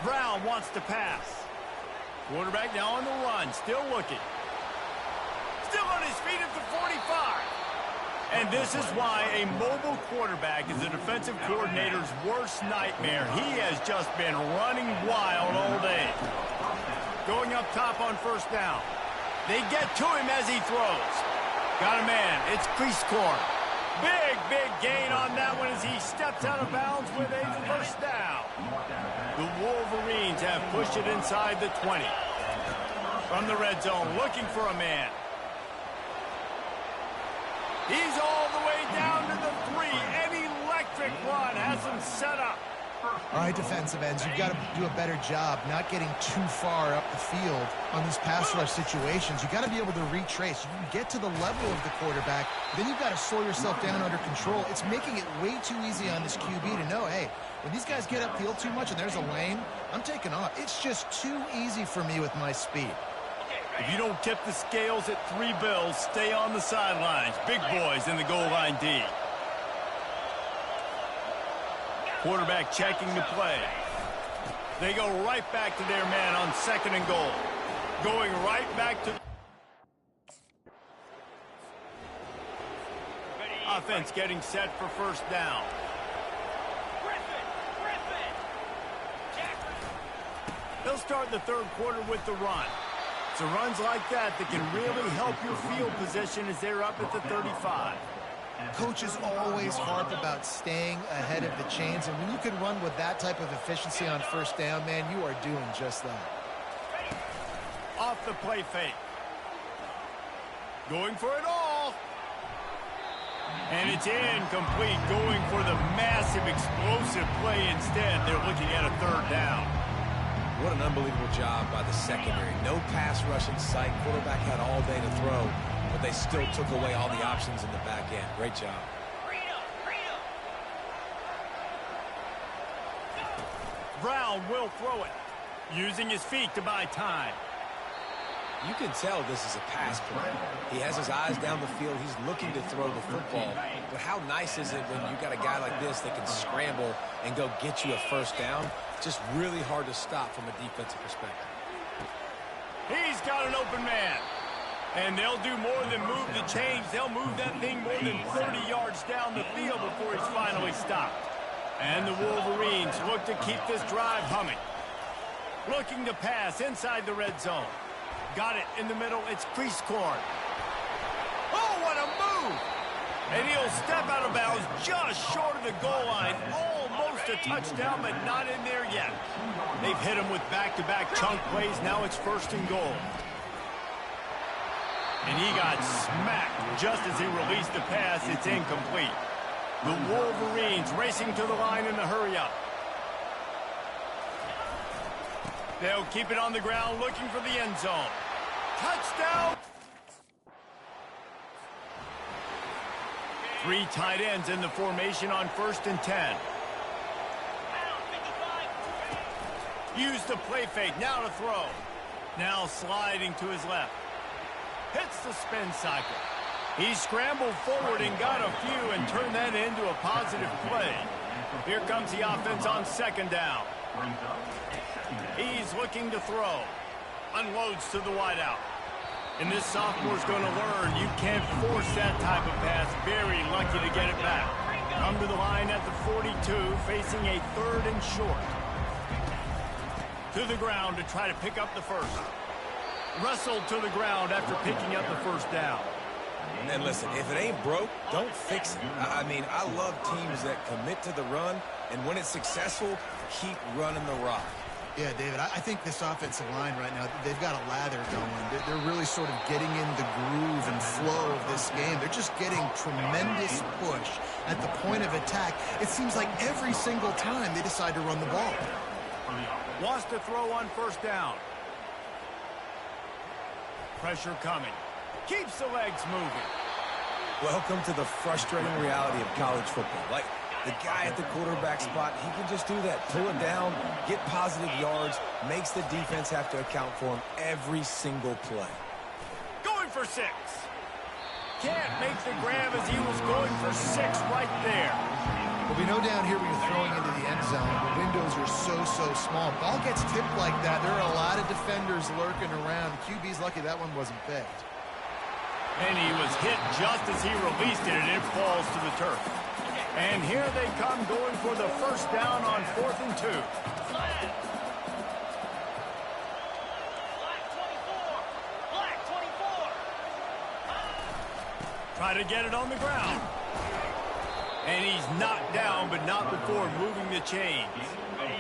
Brown wants to pass. Quarterback now on the run, still looking. Still on his feet at the 45. And this is why a mobile quarterback is a defensive coordinator's worst nightmare. He has just been running wild all day. Going up top on first down. They get to him as he throws. Got a man. It's Prieskorn. Big gain on that one as he steps out of bounds with a first down. The Wolverines have pushed it inside the 20. From the red zone, looking for a man. He's all the way down to the 3. An electric run has him set up. All right, defensive ends, you've got to do a better job not getting too far up the field on these pass rush situations. You've got to be able to retrace. You can get to the level of the quarterback, then you've got to slow yourself down under control. It's making it way too easy on this QB to know, hey, when these guys get upfield too much and there's a lane, I'm taking off. It's just too easy for me with my speed. If you don't tip the scales at 3 bills, stay on the sidelines. Big boys in the goal line D. Quarterback checking the play. They go right back to their man on 2nd and goal. Going right back to... Offense getting set for first down. They'll start the 3rd quarter with the run. So runs like that can really help your field position as they're up at the 35. Coaches always harp about staying ahead of the chains, and when you can run with that type of efficiency on first down, man, you are doing just that. Off the play fake. Going for it all. And it's incomplete. Going for the massive explosive play instead. They're looking at a 3rd down. What an unbelievable job by the secondary. No pass rush in sight. Quarterback had all day to throw, but they still took away all the options in the back end. Great job. Brown will throw it, using his feet to buy time. You can tell this is a pass play. He has his eyes down the field. He's looking to throw the football. But how nice is it when you got a guy like this that can scramble and go get you a first down? Just really hard to stop from a defensive perspective. He's got an open man. And they'll do more than move the chains. They'll move that thing more than 30 yards down the field before he's finally stopped. And the Wolverines look to keep this drive humming. Looking to pass inside the red zone. Got it in the middle. It's Prieskorn. Oh, what a move! And he'll step out of bounds just short of the goal line. Almost a touchdown, but not in there yet. They've hit him with back-to-back chunk plays. Now it's 1st and goal. And he got smacked just as he released the pass. It's incomplete. The Wolverines racing to the line in the hurry-up. They'll keep it on the ground, looking for the end zone. Touchdown! 3 tight ends in the formation on 1st and 10. Use the play fake, now to throw. Now sliding to his left. hits the spin cycle. He scrambled forward and got a few and turned that into a positive play. Here comes the offense on second down. He's looking to throw. Unloads to the wideout. And this sophomore's going to learn you can't force that type of pass. Very lucky to get it back. Come to the line at the 42, facing a 3rd and short. To the ground to try to pick up the first. Wrestled to the ground after picking up the first down. And listen, if it ain't broke, don't fix it. I mean, I love teams that commit to the run, and when it's successful, keep running the rock. Yeah, David, I think this offensive line right now, they've got a lather going. They're really sort of getting in the groove and flow of this game. They're just getting tremendous push at the point of attack. It seems like every single time they decide to run the ball. Wants to throw on first down. Pressure coming. Keeps the legs moving. Welcome to the frustrating reality of college football. Like, the guy at the quarterback spot, he can just do that. Pull it down, get positive yards, makes the defense have to account for him every single play. Going for 6. Can't make the grab as he was going for 6 right there. Well, we know down here when you're throwing into the end zone, the windows are so small. Ball gets tipped like that. There are a lot of defenders lurking around. QB's lucky that one wasn't picked. And he was hit just as he released it, and it falls to the turf. And here they come going for the first down on 4th and 2. Black 24. Black 24. Try to get it on the ground. And he's knocked down, but not before moving the chains.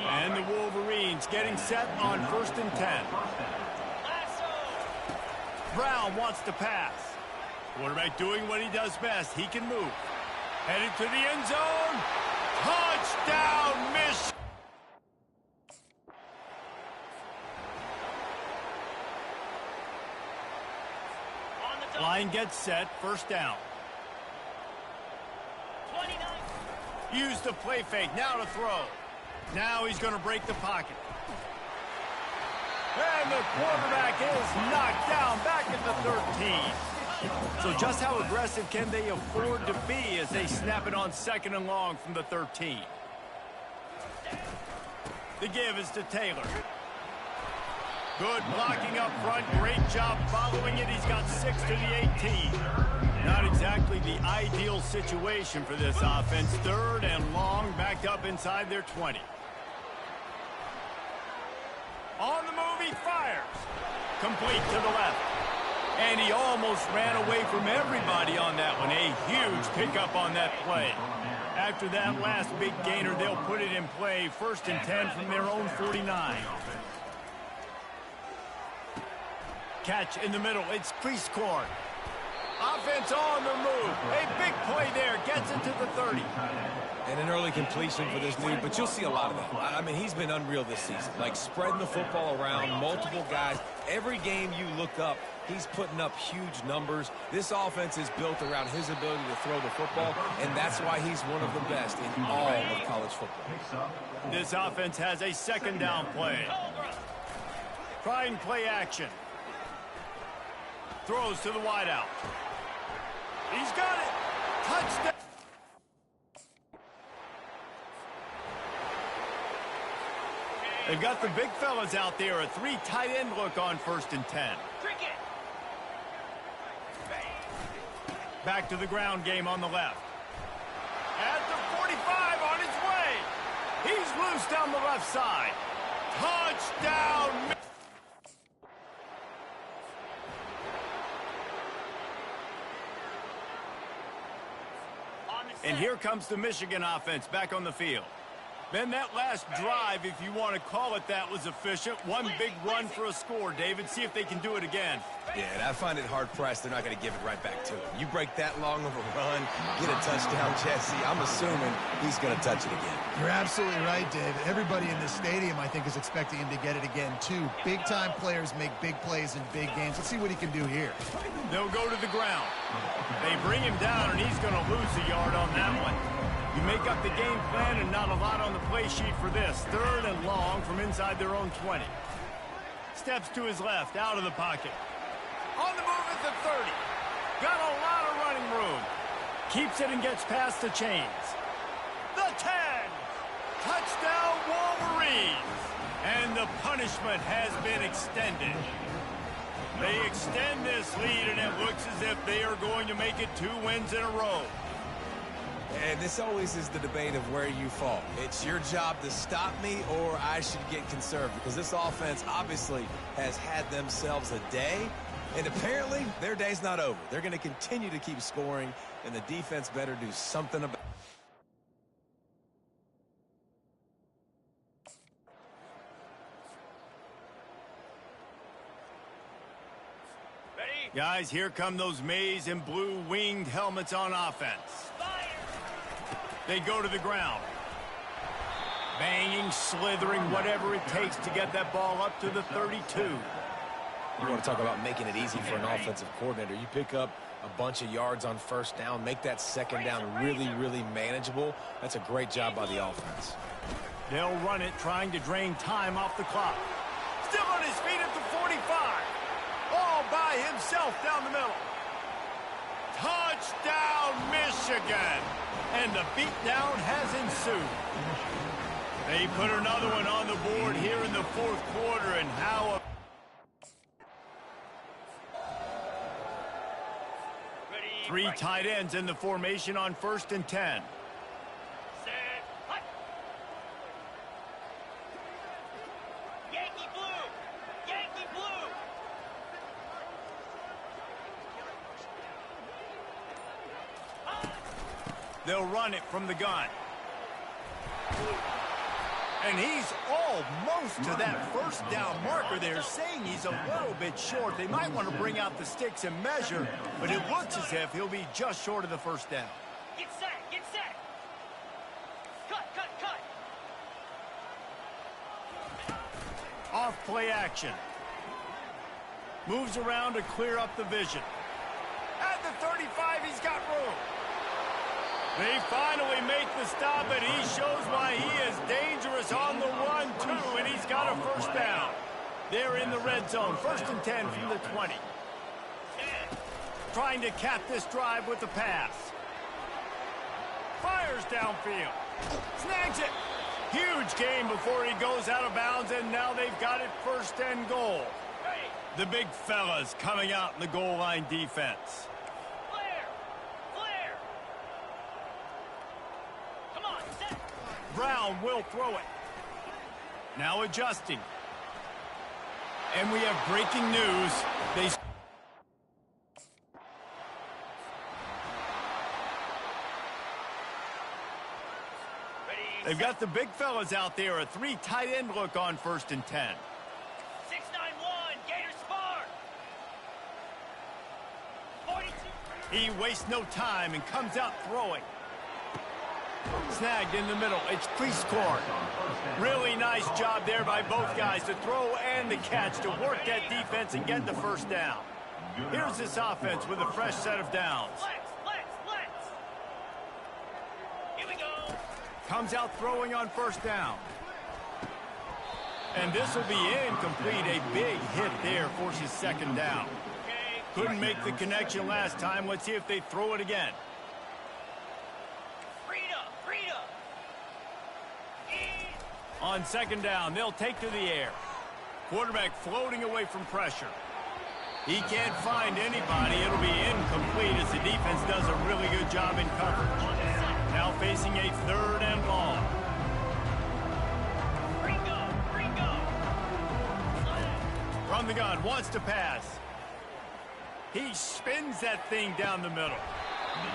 And the Wolverines getting set on 1st and 10. Brown wants to pass. Quarterback doing what he does best. He can move. Headed to the end zone. Touchdown, Michigan. Line gets set. First down. 29. Use the play fake. Now to throw. Now he's going to break the pocket. And the quarterback is knocked down back at the 13. So just how aggressive can they afford to be as they snap it on 2nd and long from the 13? The give is to Taylor. Good blocking up front. Great job following it. He's got 6 to the 18. Not exactly the ideal situation for this offense. 3rd and long, backed up inside their 20. On the move, he fires. Complete to the left. And he almost ran away from everybody on that one. A huge pickup on that play. After that last big gainer, they'll put it in play. 1st and 10 from their own 49. Catch in the middle. It's Priestcorn. Offense on the move. A big play there. Gets it to the 30. And an early completion for this dude, but you'll see a lot of that. I mean, he's been unreal this season. Like, spreading the football around, multiple guys. Every game you look up, he's putting up huge numbers. This offense is built around his ability to throw the football, and that's why he's one of the best in all of college football. This offense has a 2nd down play. Try and play action. Throws to the wideout. He's got it. Touchdown. They've got the big fellas out there. A 3 tight end look on 1st and 10. Cricket. Back to the ground game on the left. At the 45 on his way. He's loose down the left side. Touchdown. And here comes the Michigan offense back on the field. Then that last drive, if you want to call it that, was efficient. One big run for a score, David. See if they can do it again. Yeah, and I find it hard-pressed they're not going to give it right back to him. You break that long of a run, get a touchdown, Jesse, I'm assuming he's going to touch it again. You're absolutely right, David. Everybody in this stadium, I think, is expecting him to get it again, too. Big-time players make big plays in big games. Let's see what he can do here. They'll go to the ground. They bring him down, and he's going to lose a yard on that one. You make up the game plan and not a lot on the play sheet for this. 3rd and long from inside their own 20. Steps to his left, out of the pocket. On the move at the 30. Got a lot of running room. Keeps it and gets past the chains. The 10. Touchdown Wolverines. And the punishment has been extended. They extend this lead, and it looks as if they are going to make it 2 wins in a row. And this always is the debate of where you fall. It's your job to stop me, or I should get conservative, because this offense obviously has had themselves a day, and apparently their day's not over. They're going to continue to keep scoring, and the defense better do something about it. Guys, here come those maize and blue winged helmets on offense. They go to the ground. Banging, slithering, whatever it takes to get that ball up to the 32. You want to talk about making it easy for an offensive coordinator. You pick up a bunch of yards on first down, make that second down really, really manageable. That's a great job by the offense. They'll run it, trying to drain time off the clock. Still on his feet at the 45. All by himself down the middle. Touchdown, Michigan! And the beatdown has ensued. They put another one on the board here in the 4th quarter, and how... Three tight ends in the formation on 1st and 10. Yankee blue! Yankee blue! They'll run it from the gun. And he's almost to that first down marker. They're saying he's a little bit short. They might want to bring out the sticks and measure, but it looks as if he'll be just short of the first down. Get set! Get set! Cut! Cut! Cut! Off play action. Moves around to clear up the vision. At the 35, he's got room. They finally make the stop, and he shows why he is dangerous on the run, too, and he's got a first down. They're in the red zone, 1st and 10 from the 20. Trying to cap this drive with the pass. Fires downfield. Snags it. Huge gain before he goes out of bounds, and now they've got it 1st and goal. The big fellas coming out in the goal line defense. Brown will throw it. Now adjusting. And we have breaking news. They've got the big fellas out there. A 3 tight end look on 1st and 10. 6-9-1, Gators Spark. 42. He wastes no time and comes out throwing. Snagged in the middle. It's Prieskorn. Really nice job there by both guys to throw and the catch to work that defense and get the first down. Here's this offense with a fresh set of downs. Let's. Here we go. Comes out throwing on 1st down. And this will be incomplete. A big hit there forces 2nd down. Couldn't make the connection last time. Let's see if they throw it again. On 2nd down, they'll take to the air. Quarterback floating away from pressure. He can't find anybody. It'll be incomplete as the defense does a really good job in coverage. Now facing a 3rd and long. Ringo. From the gun, wants to pass. He spins that thing down the middle.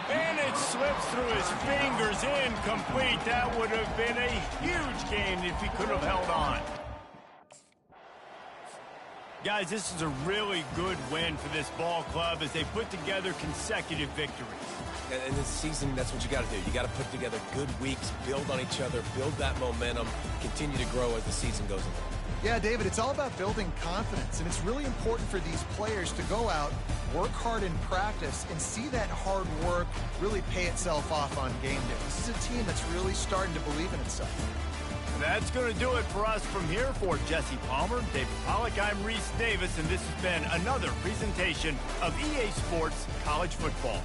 And it slips through his fingers, incomplete. That would have been a huge gain if he could have held on. Guys, this is a really good win for this ball club as they put together consecutive victories. And this season, that's what you got to do. You got to put together good weeks, build on each other, build that momentum, continue to grow as the season goes along. Yeah, David, it's all about building confidence, and it's really important for these players to go out, work hard in practice, and see that hard work really pay itself off on game day. This is a team that's really starting to believe in itself. That's going to do it for us from here. For Jesse Palmer, David Pollack, I'm Reese Davis, and this has been another presentation of EA Sports College Football.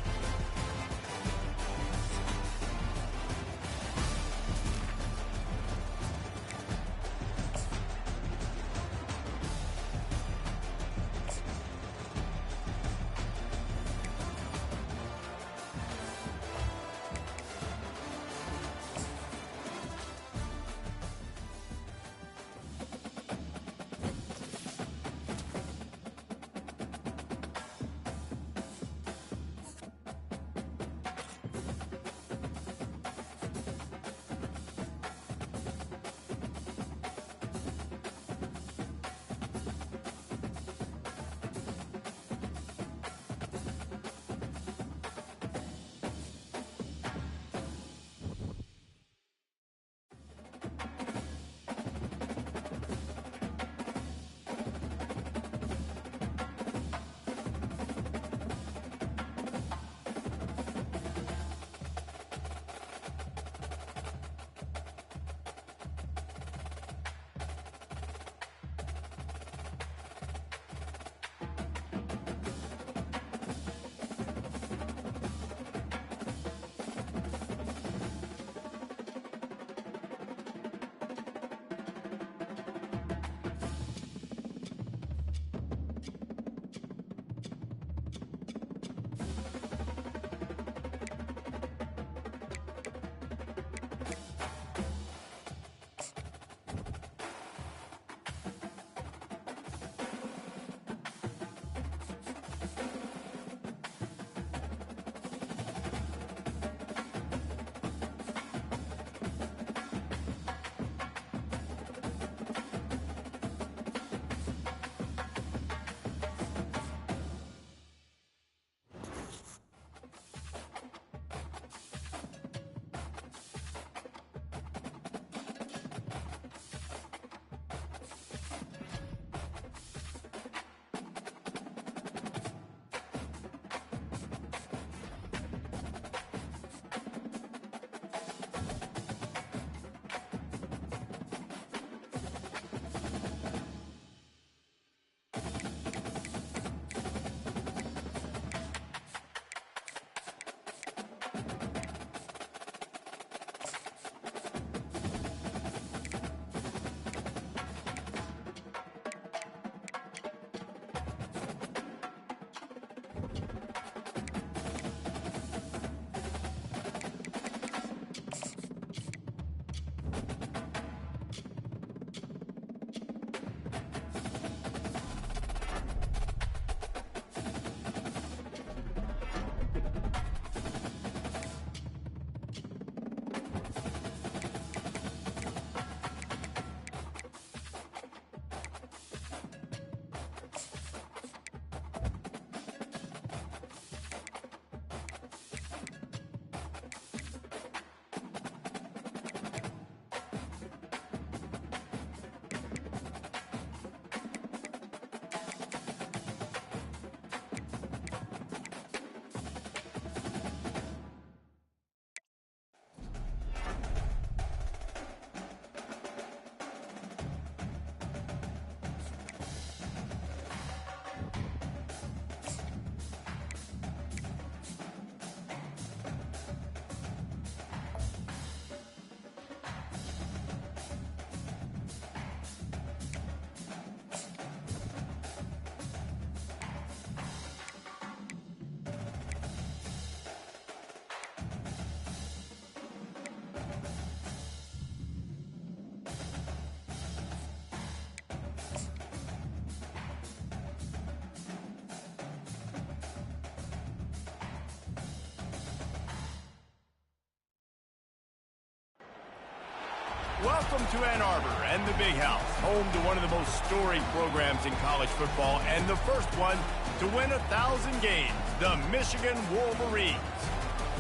Welcome to Ann Arbor and the Big House, home to one of the most storied programs in college football and the first one to win 1,000 games, the Michigan Wolverines.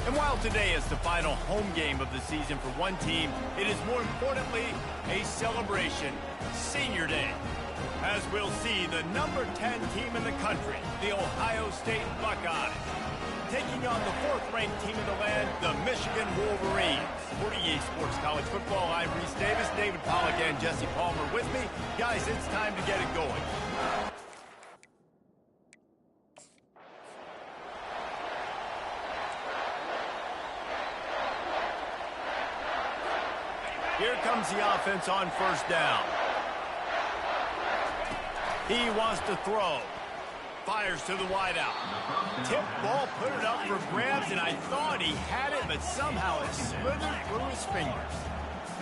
And while today is the final home game of the season for one team, it is more importantly a celebration, Senior Day. As we'll see the number 10 team in the country, the Ohio State Buckeyes, taking on the 4th-ranked team in the land, the Michigan Wolverines. For EA Sports College Football, I'm Reese Davis, David Pollack, and Jesse Palmer with me. Guys, it's time to get it going. Here comes the offense on first down. He wants to throw. Fires to the wideout. Tip ball, put it up for grabs, and I thought he had it, but somehow it slithered through his fingers.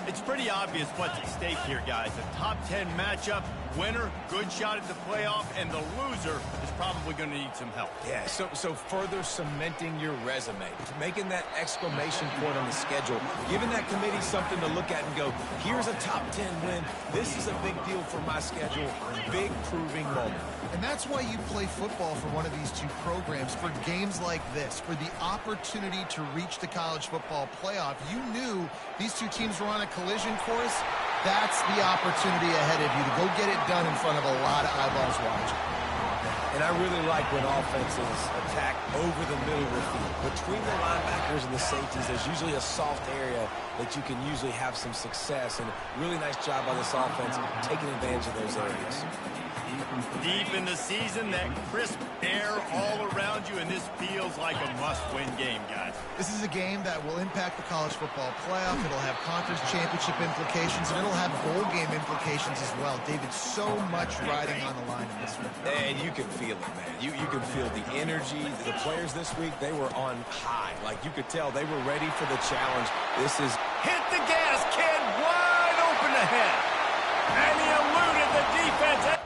It's pretty obvious what's at stake here, guys. A top 10 matchup, winner, good shot at the playoff, and the loser is probably going to need some help. Yeah, so further cementing your resume, making that exclamation point on the schedule, giving that committee something to look at and go, here's a top 10 win. This is a big deal for my schedule. Big proving moment. And that's why you play football for one of these two programs, for games like this, for the opportunity to reach the college football playoff. You knew these two teams were on a collision course. That's the opportunity ahead of you to go get it done in front of a lot of eyeballs watching. And I really like when offenses attack over the middle of the field. Between the linebackers and the safeties, there's usually a soft area that you can usually have some success. And really nice job by this offense taking advantage of those areas. Deep in the season, that crisp air all around you, and this feels like a must-win game, guys. This is a game that will impact the college football playoff. It'll have conference championship implications, and it'll have bowl game implications as well. David, so much riding on the line in this one. And you can feel it, man. You can feel the energy. The players this week, they were on high. Like, you could tell they were ready for the challenge. This is... Hit the gas, kid! Wide open ahead! And he eluded the defense.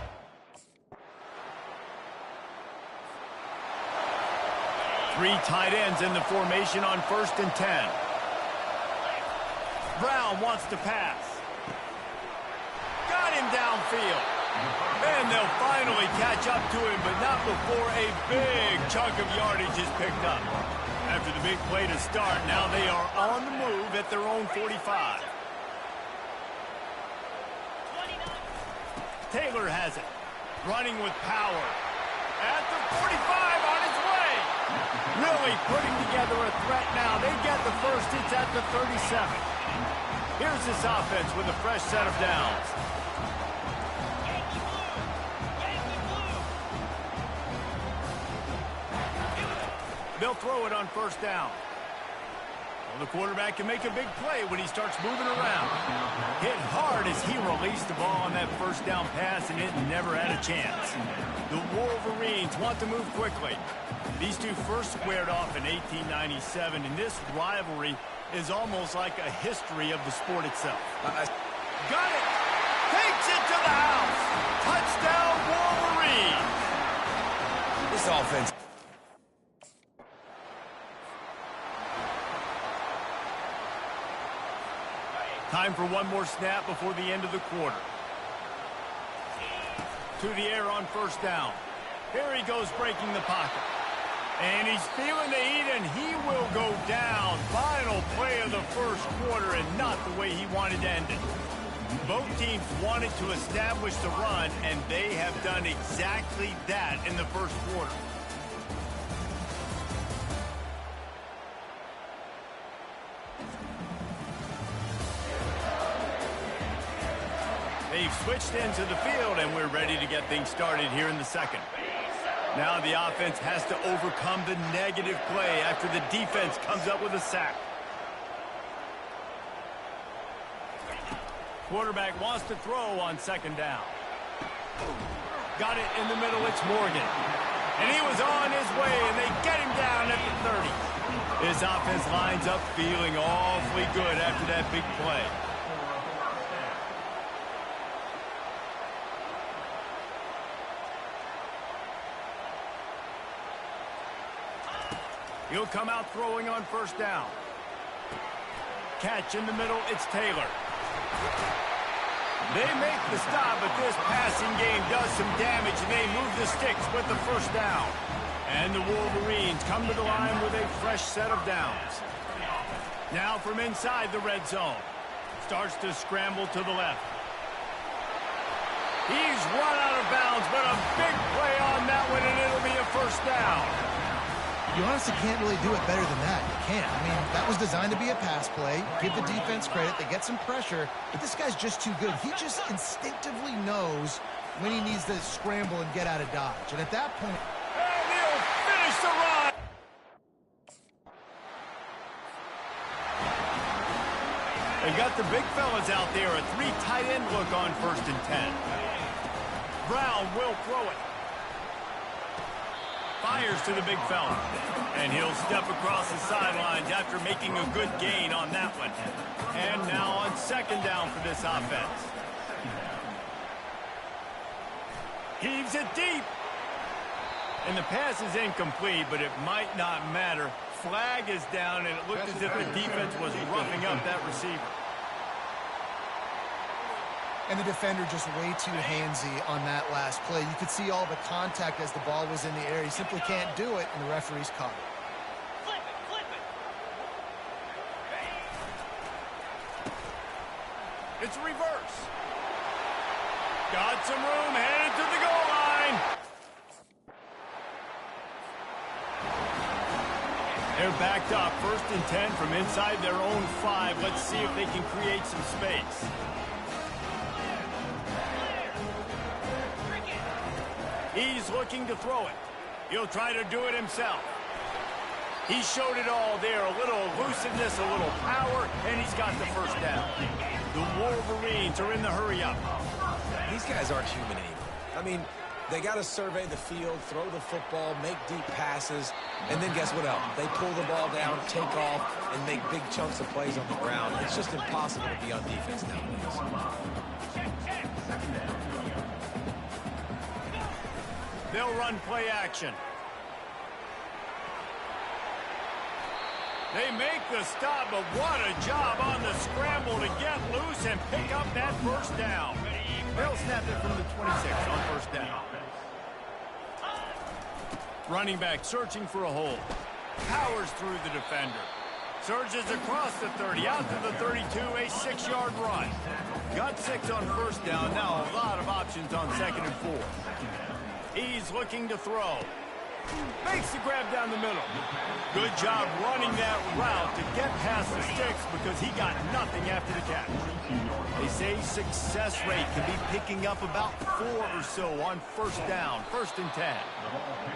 Three tight ends in the formation on 1st and 10. Brown wants to pass. Got him downfield. And they'll finally catch up to him, but not before a big chunk of yardage is picked up. After the big play to start, now they are on the move at their own 45. Taylor has it. Running with power. At the 45, on his way. Really putting together a threat now. They get the first. It's at the 37. Here's this offense with a fresh set of downs. They'll throw it on 1st down. Well, the quarterback can make a big play when he starts moving around. Hit hard as he released the ball on that 1st down pass, and it never had a chance. The Wolverines want to move quickly. These two first squared off in 1897, and this rivalry is almost like a history of the sport itself. Got it! Takes it to the house! Touchdown, Wolverines! This offense... Time for one more snap before the end of the quarter. To the air on 1st down. Here he goes breaking the pocket. And he's feeling the heat, and he will go down. Final play of the 1st quarter, and not the way he wanted to end it. Both teams wanted to establish the run, and they have done exactly that in the 1st quarter. They've switched into the field, and we're ready to get things started here in the 2nd. Now the offense has to overcome the negative play after the defense comes up with a sack. Quarterback wants to throw on 2nd down. Got it in the middle, it's Morgan. And he was on his way, and they get him down at the 30. This offense lines up feeling awfully good after that big play. He'll come out throwing on 1st down. Catch in the middle, it's Taylor. They make the stop, but this passing game does some damage, and they move the sticks with the 1st down. And the Wolverines come to the line with a fresh set of downs. Now from inside the red zone. Starts to scramble to the left. He's run out of bounds, but a big play on that one, and it'll be a first down. You honestly can't really do it better than that. You can't. I mean, that was designed to be a pass play. Give the defense credit. They get some pressure, but this guy's just too good. He just instinctively knows when he needs to scramble and get out of dodge. And at that point... And he'll finish the run. They got the big fellas out there. A 3 tight end look on 1st and 10. Brown will throw it. Fires to the big fella. And he'll step across the sidelines after making a good gain on that one. And now on 2nd down for this offense. Heaves it deep. And the pass is incomplete, but it might not matter. Flag is down, and it looked as if the defense was roughing up that receiver. And the defender just way too handsy on that last play. You could see all the contact as the ball was in the air. He simply can't do it, and the referee's caught it. Flip it, flip it. It's reverse. Got some room, headed to the goal line. They're backed up, 1st and 10 from inside their own 5. Let's see if they can create some space. He's looking to throw it. He'll try to do it himself. He showed it all there. A little elusiveness, a little power, and he's got the first down. The Wolverines are in the hurry-up. These guys aren't human anymore. I mean, they got to survey the field, throw the football, make deep passes, and then guess what else? They pull the ball down, take off, and make big chunks of plays on the ground. It's just impossible to be on defense nowadays. They'll run play action. They make the stop, but what a job on the scramble to get loose and pick up that first down. They'll snap it from the 26 on 1st down. Running back searching for a hole. Powers through the defender. Surges across the 30, out to the 32, a 6-yard run. Got 6 on 1st down, now a lot of options on 2nd and 4. He's looking to throw. Makes the grab down the middle. Good job running that route to get past the sticks because he got nothing after the catch. They say success rate can be picking up about 4 or so on 1st down, 1st and 10.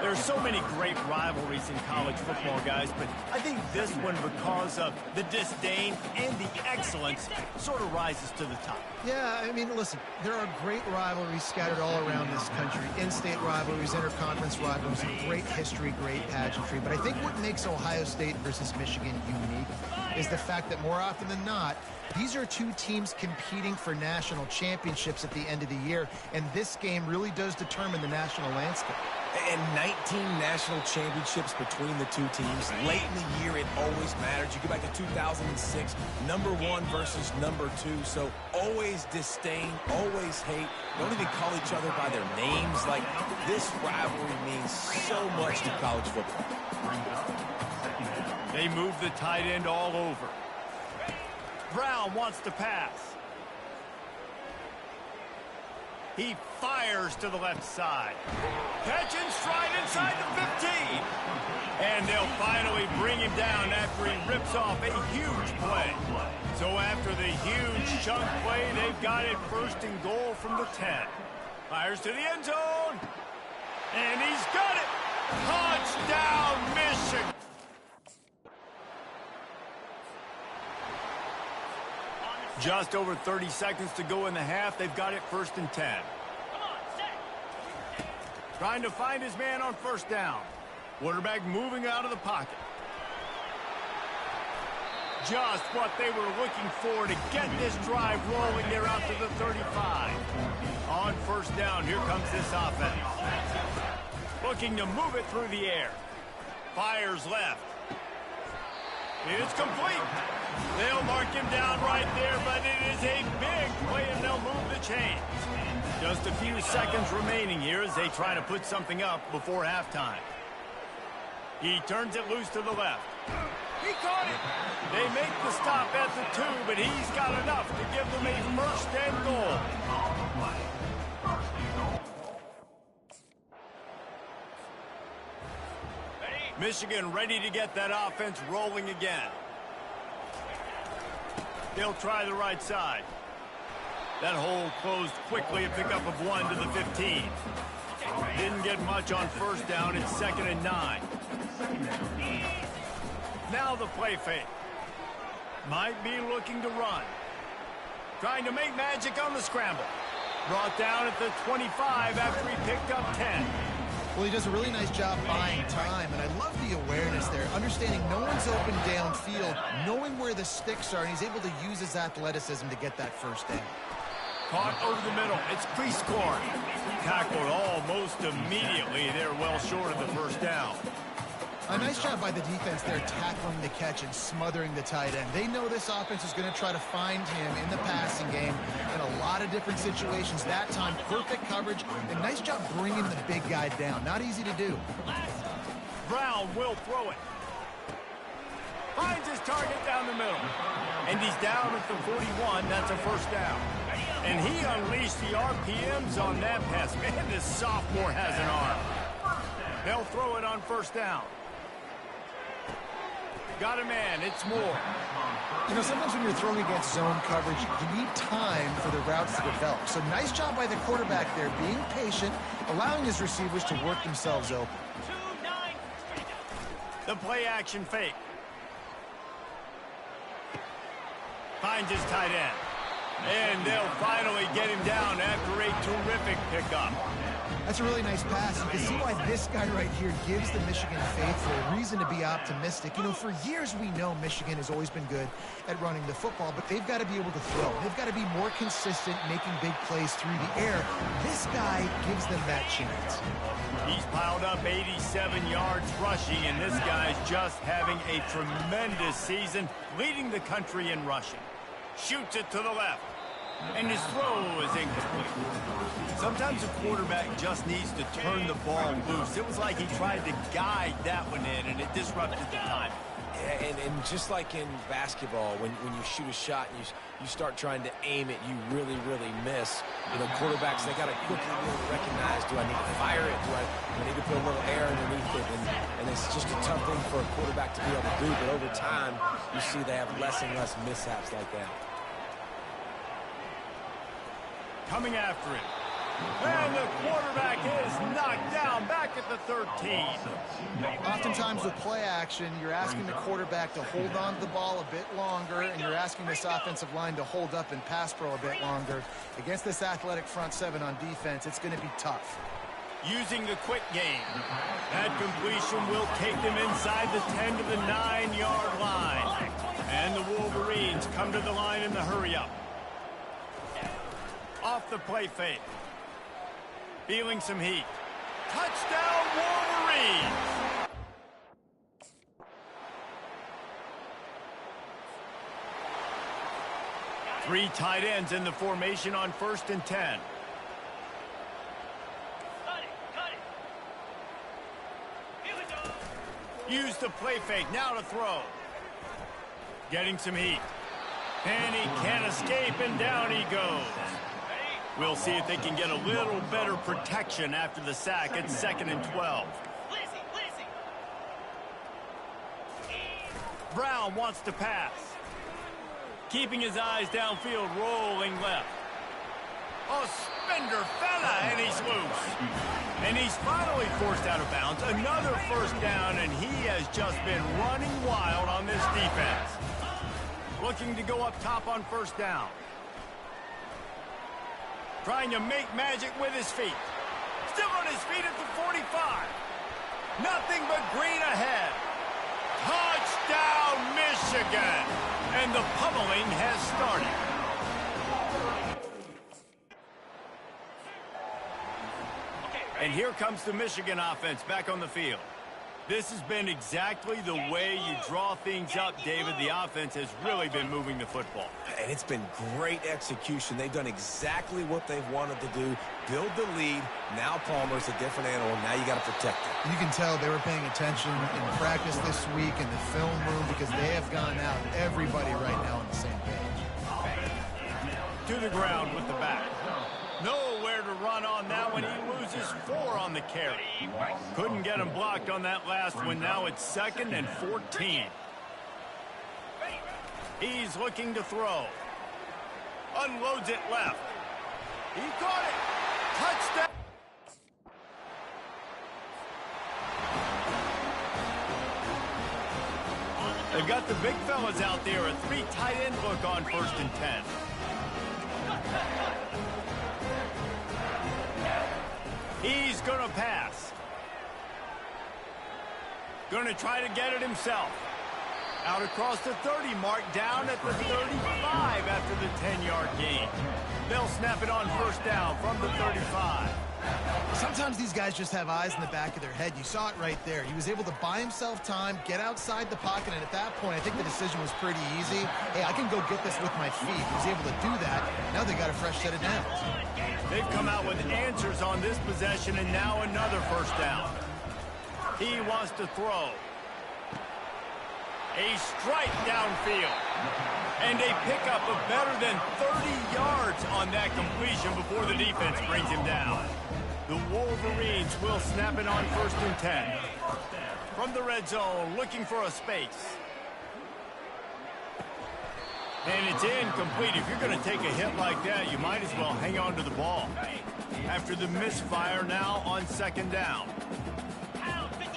There are so many great rivalries in college football, guys, but I think this one, because of the disdain and the excellence, sort of rises to the top. Yeah, I mean, listen, there are great rivalries scattered all around this country. In-state rivalries, interconference rivalries, great history, great pageantry. But I think what makes Ohio State versus Michigan unique is the fact that more often than not, these are 2 teams competing for national championships at the end of the year, and this game really does determine the national landscape. And 19 national championships between the 2 teams. Late in the year, it always matters. You go back to 2006, number 1 versus number 2. So always disdain, always hate. Don't even call each other by their names. Like, this rivalry means so much to college football. They move the tight end all over. Brown wants to pass. He fires to the left side. Catch and stride inside the 15. And they'll finally bring him down after he rips off a huge play. So after the huge chunk play, they've got it 1st and goal from the 10. Fires to the end zone. And he's got it. Touchdown, Michigan. Just over 30 seconds to go in the half. They've got it 1st and 10. Come on, set. Trying to find his man on 1st down. Quarterback moving out of the pocket. Just what they were looking for to get this drive rolling. They're out to the 35. On 1st down, here comes this offense. Looking to move it through the air. Fires left. It's complete. They'll mark him down right there, but it is a big play, and they'll move the chains. Just a few seconds remaining here as they try to put something up before halftime. He turns it loose to the left. He caught it. They make the stop at the 2, but he's got enough to give them a first and goal. Michigan ready to get that offense rolling again. They'll try the right side. That hole closed quickly, a pickup of 1 to the 15. Didn't get much on first down. It's 2nd and 9. Now the play fake. Might be looking to run. Trying to make magic on the scramble. Brought down at the 25 after he picked up 10. Well, he does a really nice job buying time, and I love the awareness there, understanding no one's open downfield, knowing where the sticks are, and he's able to use his athleticism to get that first down. Caught over the middle. It's Prieskorn. Tackled almost immediately. They're well short of the first down. A nice job by the defense there tackling the catch and smothering the tight end. They know this offense is going to try to find him in the passing game in a lot of different situations. That time, perfect coverage, and nice job bringing the big guy down. Not easy to do. Brown will throw it. Finds his target down the middle. And he's down at the 41. That's a first down. And he unleashed the RPMs on that pass. Man, this sophomore has an arm. They'll throw it on first down. Got a man. It's Moore. You know, sometimes when you're throwing against zone coverage, you need time for the routes to develop. So nice job by the quarterback there, being patient, allowing his receivers to work themselves open. The play action fake. Finds his tight end. And they'll finally get him down after a terrific pickup. That's a really nice pass. You can see why this guy right here gives the Michigan faithful a reason to be optimistic. You know, for years we know Michigan has always been good at running the football, but they've got to be able to throw. They've got to be more consistent making big plays through the air. This guy gives them that chance. He's piled up 87 yards rushing, and this guy's just having a tremendous season, leading the country in rushing. Shoots it to the left. And his throw is incomplete. Sometimes a quarterback just needs to turn the ball loose. It was like he tried to guide that one in, and it disrupted the time. Yeah, and just like in basketball, when you shoot a shot and you start trying to aim it, you really, really miss. You know, quarterbacks, they got to quickly recognize, do I need to fire it? Do I need to put a little air underneath it? And it's just a tough thing for a quarterback to be able to do. But over time, you see they have less and less mishaps like that. Coming after it. And the quarterback is knocked down back at the 13. Oftentimes with play action, you're asking the quarterback to hold on to the ball a bit longer, and you're asking this offensive line to hold up and pass pro a bit longer. Against this athletic front seven on defense, it's going to be tough. Using the quick game. That completion will take them inside the 10 to the 9-yard line. And the Wolverines come to the line in the hurry-up. Off the play fake. Feeling some heat. Touchdown, Wolverines! Three tight ends in the formation on 1st and 10. Use the play fake, now to throw. Getting some heat. And he can't escape, and down he goes. We'll see if they can get a little better protection after the sack. It's 2nd and 12. Brown wants to pass. Keeping his eyes downfield, rolling left. Oh, Spender fella, and he's loose. And he's finally forced out of bounds. Another first down, and he has just been running wild on this defense. Looking to go up top on 1st down. Trying to make magic with his feet. Still on his feet at the 45. Nothing but green ahead. Touchdown, Michigan! And the pummeling has started. And here comes the Michigan offense back on the field. This has been exactly the way you draw things up, David. The offense has really been moving the football. And it's been great execution. They've done exactly what they've wanted to do. Build the lead. Now Palmer's a different animal. Now you got to protect him. You can tell they were paying attention in practice this week in the film room because they have gone out, everybody right now on the same page. To the ground with the back. Nowhere to run on that one. He loses 4 on the carry. Couldn't get him blocked on that last one. Now it's 2nd and 14. He's looking to throw. Unloads it left. He caught it. Touchdown. They've got the big fellas out there. A 3 tight end look on 1st and 10. He's going to pass. Going to try to get it himself. Out across the 30 mark, down at the 35 after the 10-yard gain. They'll snap it on 1st down from the 35. Sometimes these guys just have eyes in the back of their head. You saw it right there. He was able to buy himself time, get outside the pocket, and at that point, I think the decision was pretty easy. Hey, I can go get this with my feet. He was able to do that. Now they got a fresh set of downs. They've come out with answers on this possession, and now another 1st down. He wants to throw. A strike downfield. And a pickup of better than 30 yards on that completion before the defense brings him down. The Wolverines will snap it on 1st and 10. From the red zone, looking for a space. And it's incomplete. If you're going to take a hit like that, you might as well hang on to the ball. After the misfire, now on 2nd down.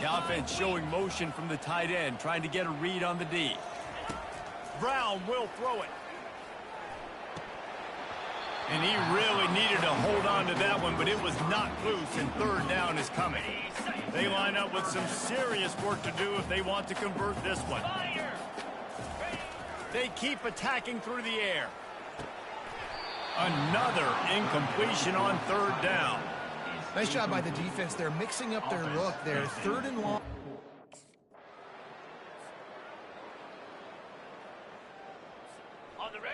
The offense showing motion from the tight end, trying to get a read on the D. Brown will throw it. And he really needed to hold on to that one, but it was knocked loose, and 3rd down is coming. They line up with some serious work to do if they want to convert this one. They keep attacking through the air. Another incompletion on 3rd down. Nice job by the defense. They're mixing up their look there. 3rd and long.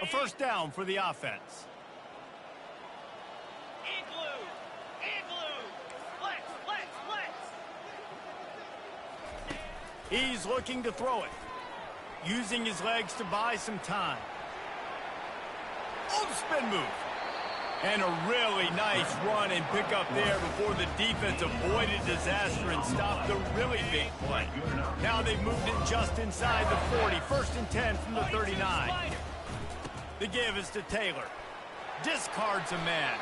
A 1st down for the offense. He's looking to throw it. Using his legs to buy some time. Oh, spin move. And a really nice run and pick up there before the defense avoided disaster and stopped the really big play. Now they've moved it just inside the 40. 1st and 10 from the 39. The give is to Taylor. Discards a man.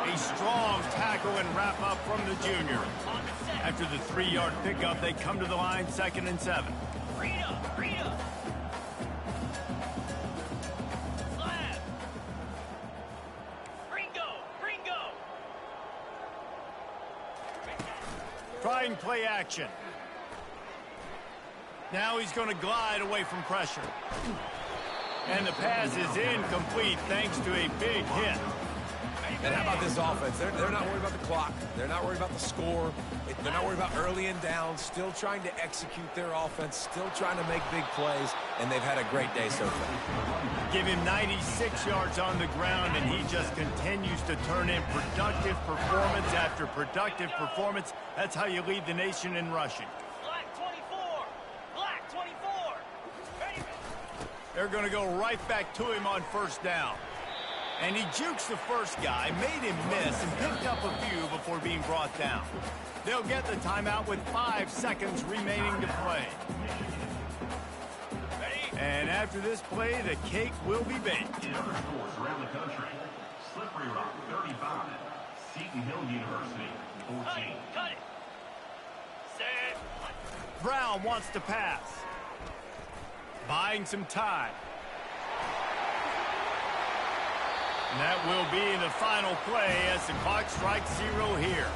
A strong tackle and wrap up from the junior. After the 3-yard pickup, they come to the line 2nd and 7. Trying play action. Now he's going to glide away from pressure. And the pass is incomplete thanks to a big hit. And how about this offense? They're not worried about the clock. They're not worried about the score. They're not worried about early and down. Still trying to execute their offense. Still trying to make big plays. And they've had a great day so far. Give him 96 yards on the ground, and he just continues to turn in productive performance after productive performance. That's how you lead the nation in rushing. Black 24. Black 24. Ready. They're going to go right back to him on 1st down. And he jukes the first guy, made him miss, and picked up a few before being brought down. They'll get the timeout with 5 seconds remaining to play. And after this play, the cake will be baked. In other stores around the country, Slippery Rock 35, Seton Hill University 14. Cut it. Set. Brown wants to pass. Buying some time. And that will be the final play as the clock strikes 0 here.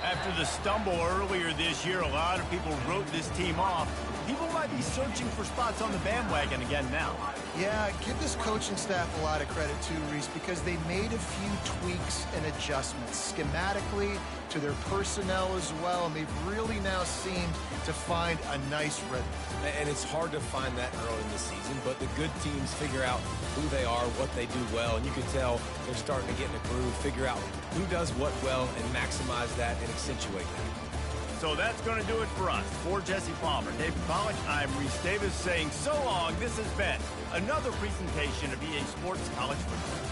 After the stumble earlier this year, a lot of people wrote this team off. People might be searching for spots on the bandwagon again now. Yeah, give this coaching staff a lot of credit too, Reese, because they made a few tweaks and adjustments schematically to to their personnel as well, and they've really now seemed to find a nice rhythm. And it's hard to find that early in the season, but the good teams figure out who they are, what they do well, and you can tell they're starting to get in a groove, figure out who does what well, and maximize that and accentuate that. So that's going to do it for us. For Jesse Palmer, David Pollack, I'm Reese Davis saying so long. This has been another presentation of EA Sports College Football.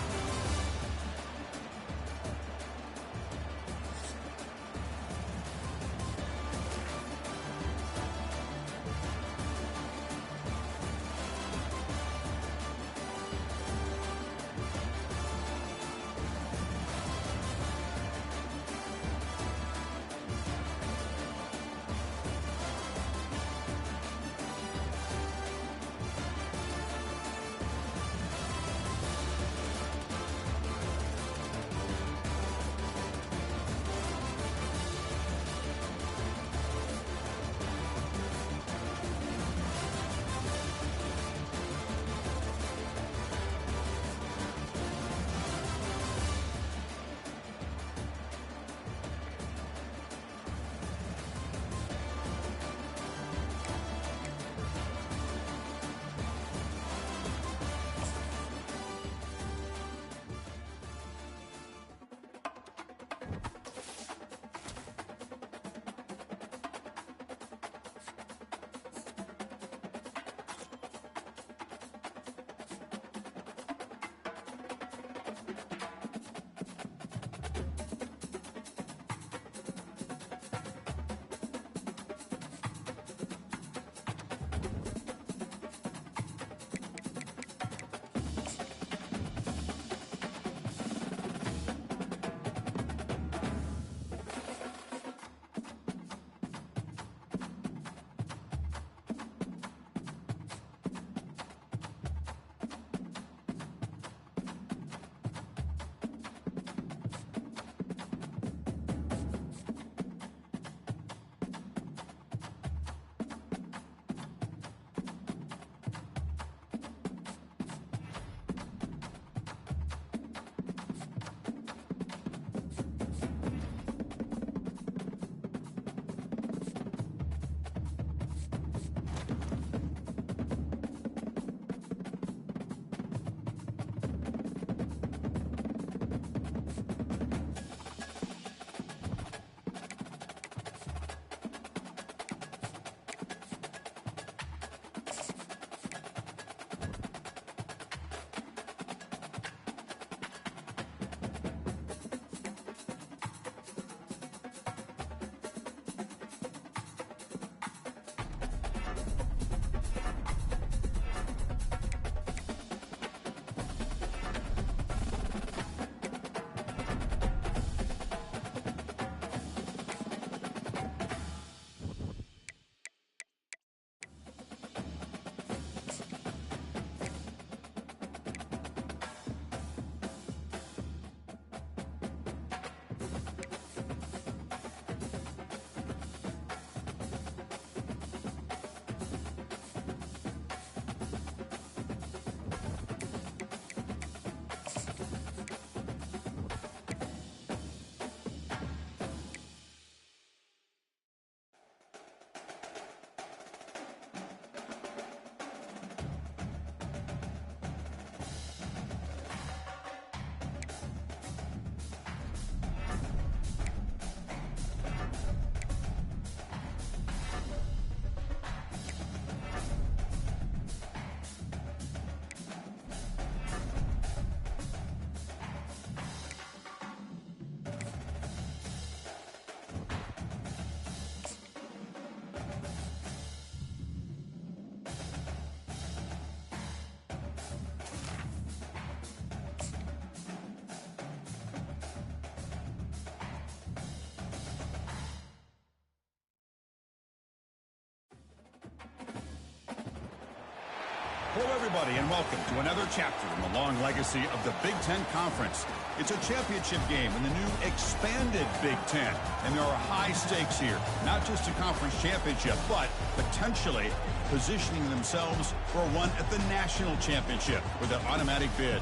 Hello, everybody, and welcome to another chapter in the long legacy of the Big Ten Conference. It's a championship game in the new expanded Big Ten, and there are high stakes here, not just a conference championship, but potentially positioning themselves for a run at the national championship with an automatic bid.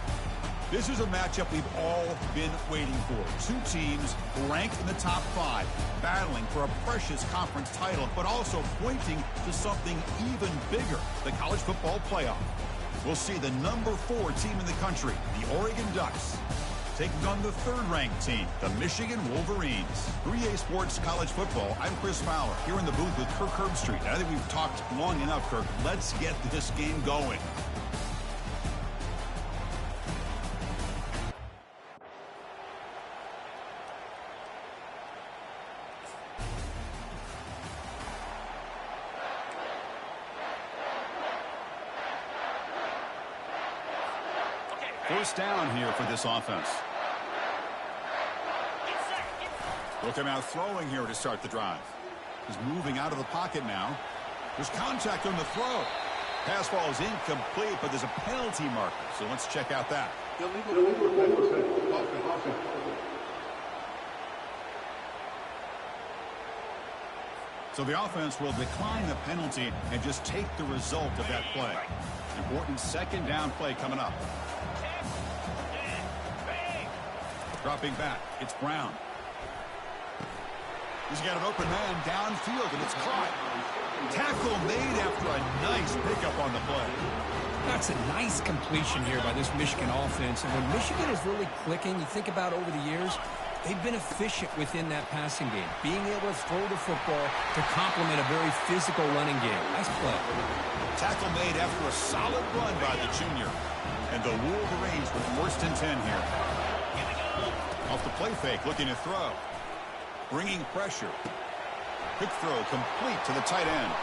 This is a matchup we've all been waiting for. Two teams ranked in the top 5, battling for a precious conference title, but also pointing to something even bigger, the college football playoff. We'll see the number 4 team in the country, the Oregon Ducks, taking on the 3rd-ranked team, the Michigan Wolverines. 3A Sports College Football, I'm Chris Fowler, here in the booth with Kirk Herbstreit. I think we've talked long enough, Kirk. Let's get this game going. First down here for this offense. They'll come out throwing here to start the drive. He's moving out of the pocket now. There's contact on the throw. Pass ball is incomplete, but there's a penalty marker. So let's check out that. So the offense will decline the penalty and just take the result of that play. Important second down play coming up. Dropping back, it's Brown. He's got an open man downfield, and it's caught. Tackle made after a nice pickup on the play. That's a nice completion here by this Michigan offense. And when Michigan is really clicking, you think about over the years, they've been efficient within that passing game, being able to throw the football to complement a very physical running game. Nice play. Tackle made after a solid run by the junior. And the Wolverines with 1st and 10 here. Off the play fake, looking to throw. Bringing pressure. Quick throw complete to the tight end.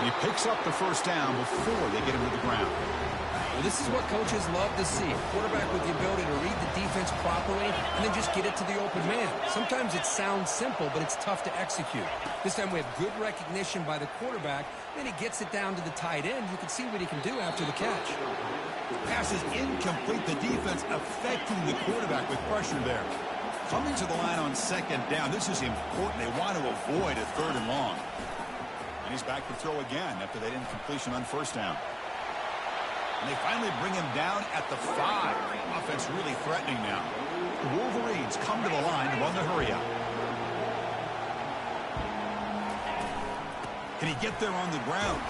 And he picks up the first down before they get him to the ground. Well, this is what coaches love to see. A quarterback with the ability to read the defense properly and then just get it to the open man. Sometimes it sounds simple, but it's tough to execute. This time we have good recognition by the quarterback. Then he gets it down to the tight end. You can see what he can do after the catch. Pass is incomplete. The defense affecting the quarterback with pressure there. Coming to the line on second down. This is important. They want to avoid a 3rd and long. And he's back to throw again after that incompletion on first down. And they finally bring him down at the 5. Offense really threatening now. The Wolverines come to the line to run the hurry out. Can he get there on the ground?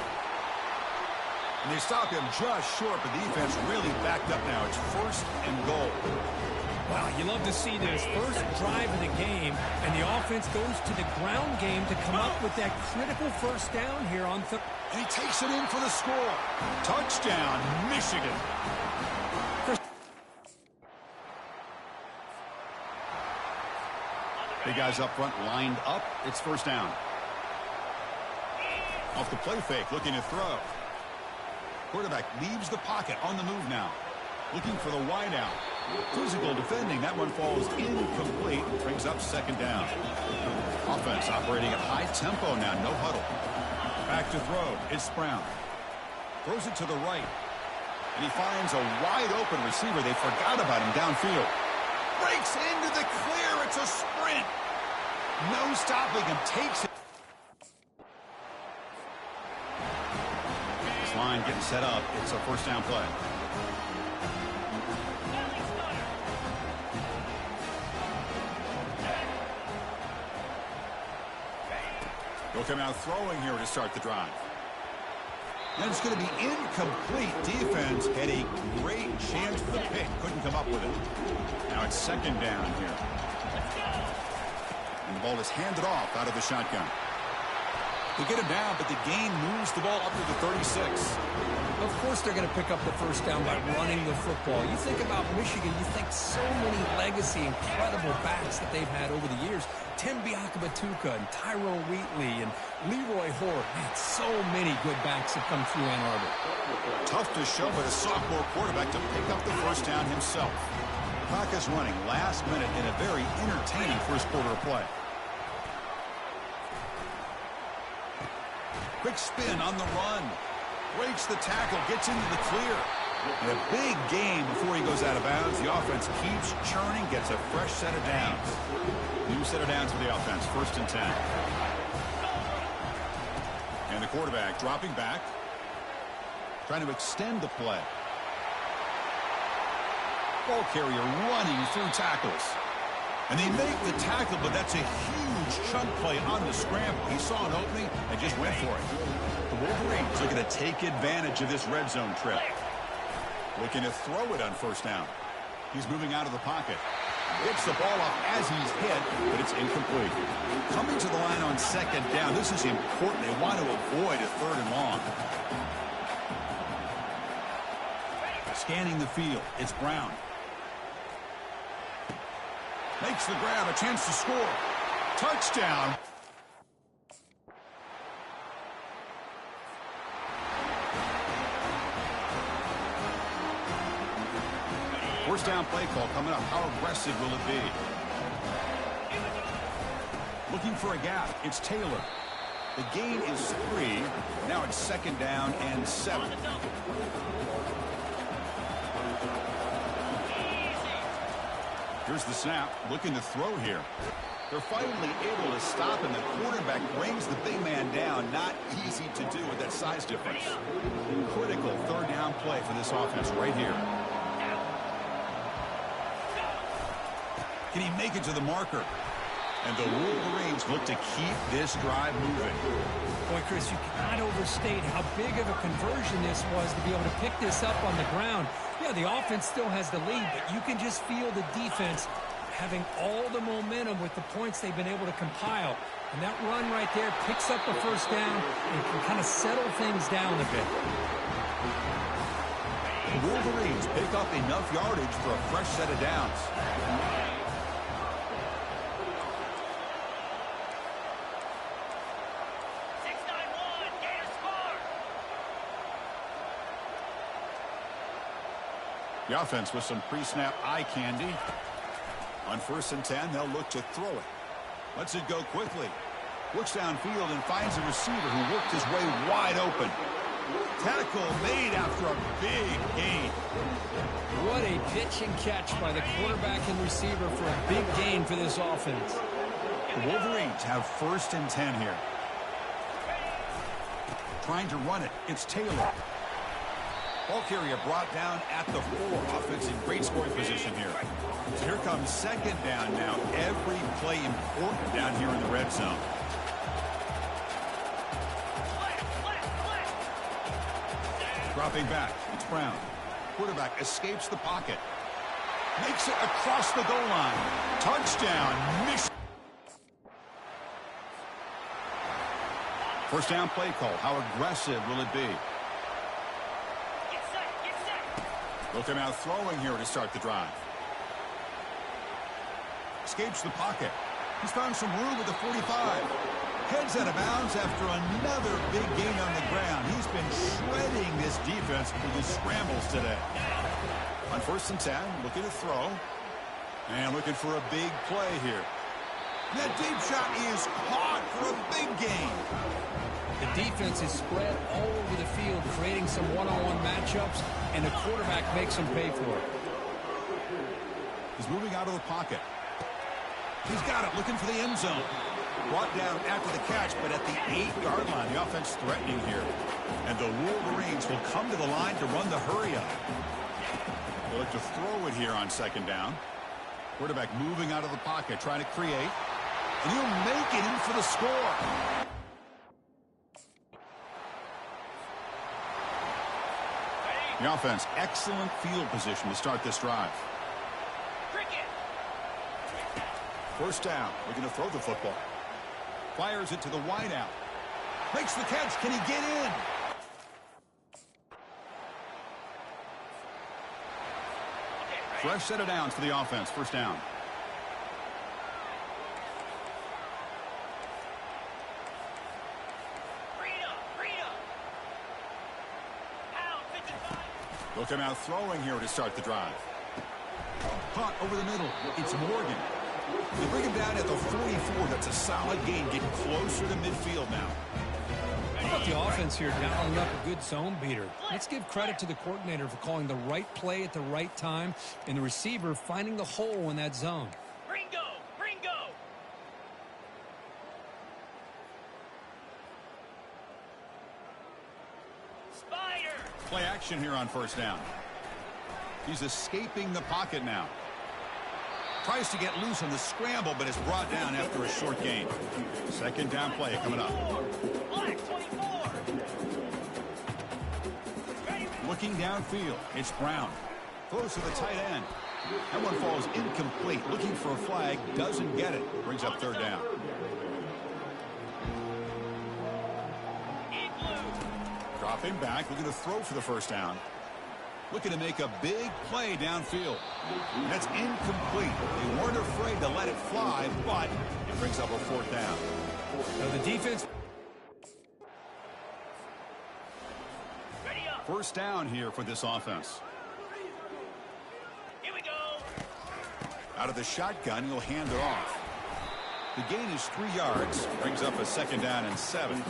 And they stop him just short, but the defense really backed up now. It's 1st and goal. Wow, you love to see this. First drive of the game, and the offense goes to the ground game to come up with that critical first down here on third. And he takes it in for the score. Touchdown, Michigan. The guys up front lined up. It's first down. Off the play fake, looking to throw. Quarterback leaves the pocket on the move now. Looking for the wide out. Physical defending. That one falls incomplete. Brings up second down. Offense operating at high tempo now. No huddle. Back to throw. It's Brown. Throws it to the right. And he finds a wide open receiver. They forgot about him downfield. Breaks into the clear. It's a sprint. No stopping him. Takes it. This line getting set up. It's a first down play. They'll come out throwing here to start the drive. And it's going to be incomplete. Defense had a great chance for the pick. Couldn't come up with it. Now it's second down here. And the ball is handed off out of the shotgun. They get him down, but the gain moves the ball up to the 36. Of course they're going to pick up the first down by running the football. You think about Michigan, you think so many legacy, incredible backs that they've had over the years. Tim Biakabatuka and Tyrone Wheatley and Leroy Hoare. Man, so many good backs have come through Ann Arbor. Tough to show, but a sophomore quarterback to pick up the first down himself. Clock is running last minute in a very entertaining first quarter of play. Quick spin on the run. Breaks the tackle, gets into the clear. And a big game before he goes out of bounds. The offense keeps churning, gets a fresh set of downs. New set of downs for the offense, 1st and 10. And the quarterback dropping back. Trying to extend the play. Ball carrier running through tackles. And they make the tackle, but that's a huge chunk play on the scramble. He saw an opening and just went for it. The Wolverines looking to take advantage of this red zone trip. Looking to throw it on first down. He's moving out of the pocket. Gets the ball off as he's hit, but it's incomplete. Coming to the line on second down. This is important. They want to avoid a third and long. Scanning the field. It's Brown. Makes the grab. A chance to score. Touchdown. First down play call coming up. How aggressive will it be? Looking for a gap. It's Taylor. The gain is 3. Now it's second down and 7. Here's the snap. Looking to throw here. They're finally able to stop, and the quarterback brings the big man down. Not easy to do with that size difference. Critical third down play for this offense right here. Can he make it to the marker? And the Wolverines look to keep this drive moving. Boy, Chris, you cannot overstate how big of a conversion this was to be able to pick this up on the ground. Yeah, the offense still has the lead, but you can just feel the defense having all the momentum with the points they've been able to compile. And that run right there picks up the first down and can kind of settle things down a bit. The Wolverines pick up enough yardage for a fresh set of downs. The offense with some pre-snap eye candy. On first and 10, they'll look to throw it. Lets it go quickly. Looks downfield and finds a receiver who worked his way wide open. Tackle made after a big gain. What a pitch and catch by the quarterback and receiver for a big gain for this offense. The Wolverines have first and 10 here. Trying to run it. It's Taylor. Ball carrier brought down at the 4. Offense in great scoring position here. So here comes second down now. Every play important down here in the red zone. Dropping back. It's Brown. Quarterback escapes the pocket. Makes it across the goal line. Touchdown, Michigan. First down play call. How aggressive will it be? Looking out throwing here to start the drive. Escapes the pocket. He's found some room with the 45. Heads out of bounds after another big gain on the ground. He's been shredding this defense with his scrambles today. On first and 10, looking to throw. And looking for a big play here. That deep shot is caught for a big gain. The defense is spread all over the field, creating some one-on-one matchups, and the quarterback makes them pay for it. He's moving out of the pocket. He's got it, looking for the end zone. Brought down after the catch, but at the 8-yard line, the offense threatening here. And the Wolverines will come to the line to run the hurry-up. They look to throw it here on second down. Quarterback moving out of the pocket, trying to create. And he'll make it in for the score. The offense, excellent field position to start this drive. First down, looking to throw the football. Fires it to the wideout. Makes the catch. Can he get in? Fresh set of downs for the offense. First down. Looking out throwing here to start the drive. Caught over the middle. It's Morgan. They bring him down at the 44. That's a solid gain, getting closer to midfield now. How about the offense here dialing up a good zone beater? Let's give credit to the coordinator for calling the right play at the right time and the receiver finding the hole in that zone. Ringo! Ringo! Spider! Play action here on first down. He's escaping the pocket now. Tries to get loose on the scramble, but is brought down after a short gain. Second down play coming up. Black 24. Looking downfield, it's Brown. Throws to the tight end. That one falls incomplete. Looking for a flag, doesn't get it. Brings up third down. Dropping back, looking to throw for the first down. Looking to make a big play downfield. That's incomplete. They weren't afraid to let it fly, but it brings up a fourth down. Now the defense. Ready up. First down here for this offense. Here we go. Out of the shotgun, he'll hand it off. The gain is 3 yards. Brings up a second down and 7.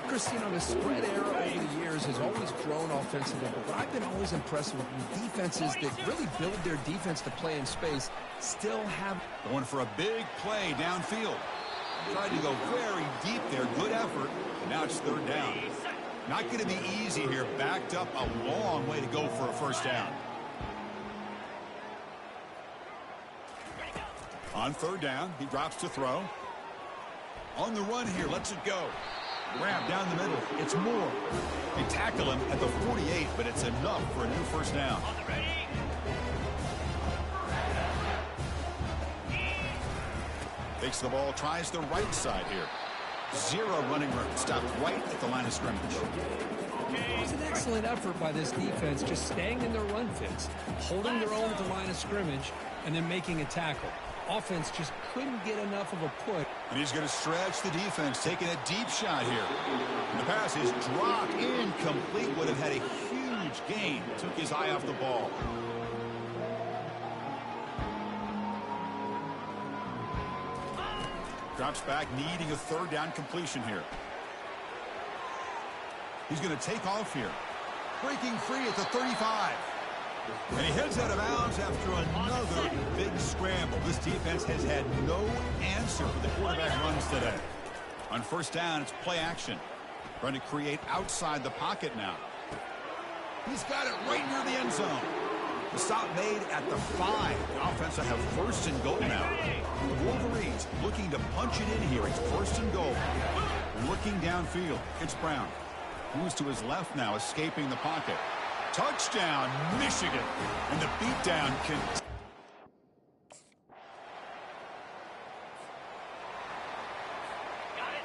Chris, you know, the spread era over the years has always grown offensively, but what I've been always impressed with defenses that really build their defense to play in space still have. Going for a big play downfield. Tried to go very deep there. Good effort. And now it's third down. Not going to be easy here. Backed up a long way to go for a first down. On third down, he drops to throw. On the run here, lets it go. Grab down the middle. It's Moore. They tackle him at the 48, but it's enough for a new first down. On the ready. Takes the ball, tries the right side here. Zero running room. Stopped right at the line of scrimmage. It was an excellent effort by this defense, just staying in their run fits, holding their own at the line of scrimmage, and then making a tackle. Offense just couldn't get enough of a push. And he's going to stretch the defense, taking a deep shot here. And the pass is dropped incomplete. Would have had a huge gain. Took his eye off the ball. Drops back, needing a third down completion here. He's going to take off here. Breaking free at the 35. And he heads out of bounds after another big scramble. This defense has had no answer for the quarterback runs today. On first down, it's play action. Trying to create outside the pocket now. He's got it right near the end zone. The stop made at the 5. The offense will have first and goal now. The Wolverines looking to punch it in here. It's first and goal. Looking downfield. It's Brown. Moves to his left now, escaping the pocket. Touchdown, Michigan. And the beatdown can...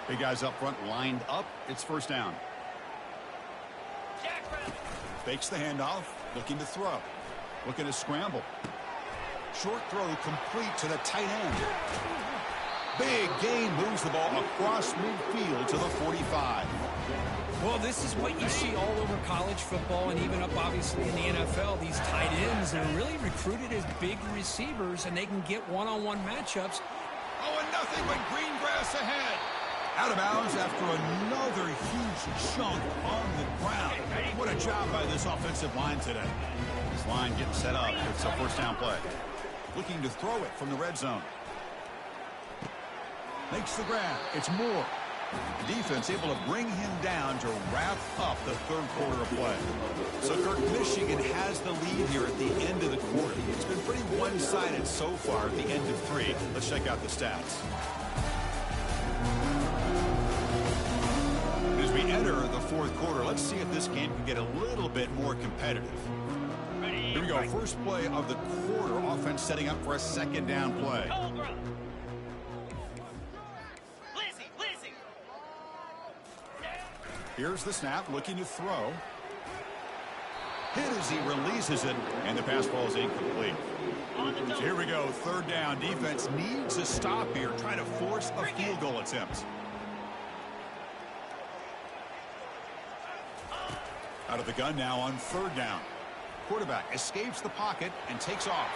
Big guys up front lined up. It's first down. Fakes the handoff. Looking to throw. Looking to scramble. Short throw complete to the tight end. Big gain, moves the ball across midfield to the 45. Well, this is what you see all over college football and even up, obviously, in the NFL. These tight ends are really recruited as big receivers, and they can get one-on-one matchups. Oh, and nothing but green grass ahead. Out of bounds after another huge chunk on the ground. What a job by this offensive line today. This line getting set up. It's a first down play. Looking to throw it from the red zone. Makes the grab. It's Moore. The defense able to bring him down to wrap up the third quarter of play. So, Kirk, Michigan has the lead here at the end of the quarter. It's been pretty one-sided so far at the end of 3. Let's check out the stats. As we enter the fourth quarter, let's see if this game can get a little bit more competitive. Here we go. First play of the quarter. Offense setting up for a second down play. Here's the snap, looking to throw. Hit as he releases it, and the pass ball is incomplete. So here we go, third down. Defense needs a stop here, trying to force a field goal attempt. Out of the gun now on third down. Quarterback escapes the pocket and takes off.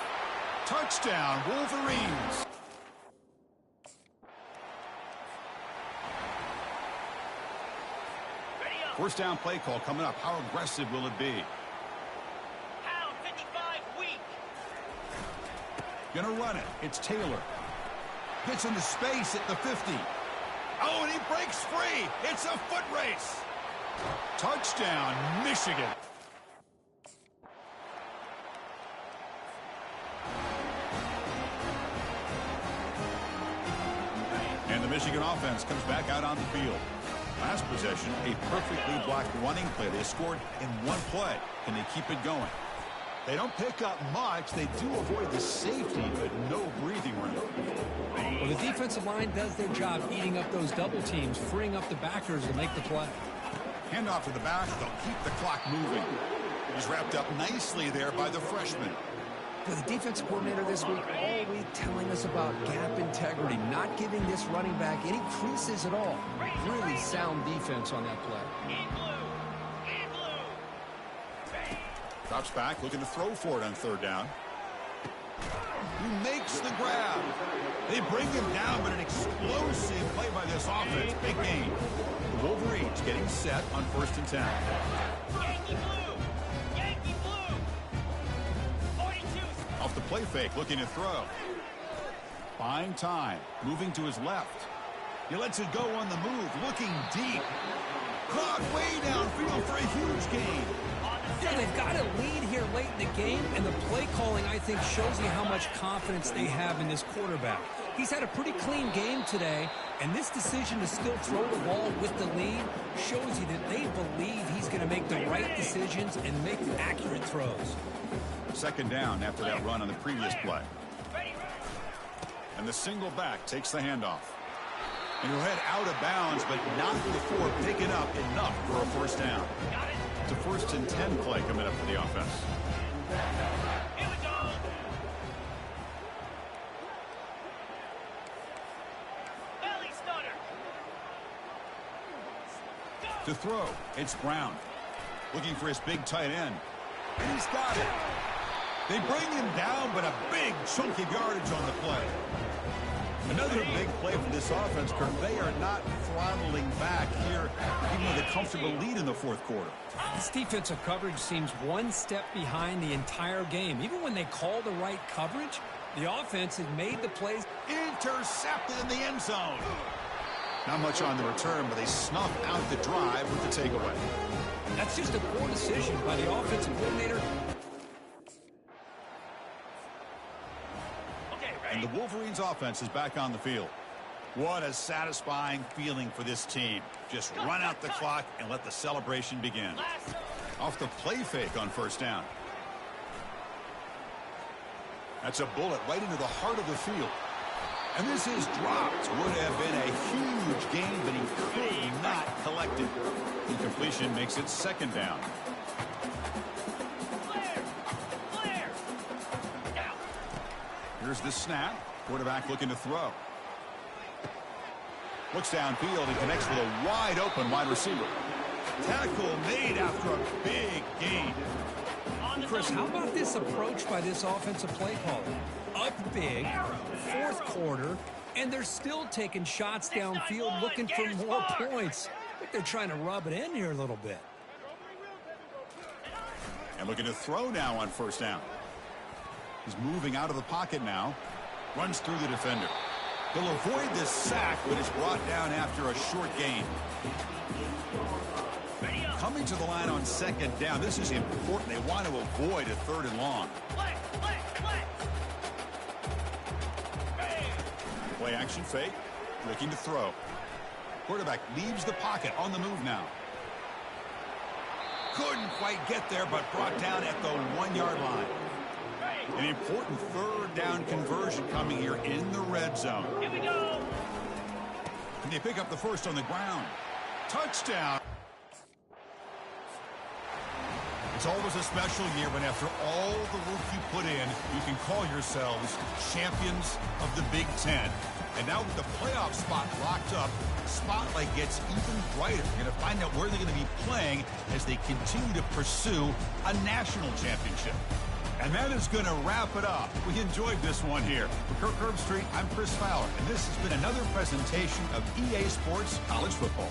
Touchdown, Wolverines. First down play call coming up. How aggressive will it be? Pound 55 weak. Gonna run it. It's Taylor. Gets into space at the 50. Oh, and he breaks free. It's a foot race. Touchdown, Michigan. And the Michigan offense comes back out on the field. Last possession, a perfectly blocked running play. They scored in one play. Can they keep it going? They don't pick up much. They do avoid the safety, but no breathing room. Well, the defensive line does their job eating up those double teams, freeing up the backers to make the play. Handoff to the back. They'll keep the clock moving. He's wrapped up nicely there by the freshman. For the defensive coordinator this week, all week telling us about gap integrity, not giving this running back any creases at all. Really sound defense on that play. Drops back, looking to throw for it on third down. He makes the grab. They bring him down, but an explosive play by this offense. Big gain. The Wolverines getting set on 1st and 10. Yankee blue! Yankee blue! 42. Off the play fake, looking to throw. Buying time, moving to his left. He lets it go on the move, looking deep. Caught way downfield for a huge gain. Yeah, they've got a lead here late in the game, and the play calling, I think, shows you how much confidence they have in this quarterback. He's had a pretty clean game today, and this decision to still throw the ball with the lead shows you that they believe he's going to make the right decisions and make accurate throws. Second down after that run on the previous play. And the single back takes the handoff. And he'll head out of bounds, but not before picking up enough for a first down. It's a 1st and 10 play coming up for the offense. Here we go! Belly stunner! To throw, it's Brown. Looking for his big tight end. And he's got it. They bring him down, but a big chunk of yardage on the play. Another big play for this offense, Kirk. They are not throttling back here, even with a comfortable lead in the 4th quarter. This defensive coverage seems one step behind the entire game. Even when they call the right coverage, the offense has made the plays. Intercepted in the end zone. Not much on the return, but they snuff out the drive with the takeaway. That's just a poor decision by the offensive coordinator. And the Wolverines offense is back on the field. What a satisfying feeling for this team. Just run out the clock and let the celebration begin. Off the play fake on 1st down. That's a bullet right into the heart of the field. And this is dropped. Would have been a huge gain, but he could not collect it. Incompletion makes it 2nd down. Here's the snap. Quarterback looking to throw. Looks downfield and connects with a wide open wide receiver. Tackle made after a big gain. Chris, how about this approach by this offensive play caller? Up big, 4th quarter, and they're still taking shots downfield looking for more points. I think they're trying to rub it in here a little bit. And looking to throw now on 1st down. He's moving out of the pocket now. Runs through the defender. He'll avoid the sack, but is brought down after a short gain. Coming to the line on 2nd down. This is important. They want to avoid a 3rd and long. Play action fake. Looking to throw. Quarterback leaves the pocket on the move now. Couldn't quite get there, but brought down at the 1-yard line. An important 3rd down conversion coming here in the red zone. Here we go! And they pick up the first on the ground. Touchdown! It's always a special year when after all the work you put in, you can call yourselves champions of the Big Ten. And now with the playoff spot locked up, the spotlight gets even brighter. You're going to find out where they're going to be playing as they continue to pursue a national championship. And that is going to wrap it up. We enjoyed this one here. For Kirk Herbstreit, I'm Chris Fowler, and this has been another presentation of EA Sports College Football.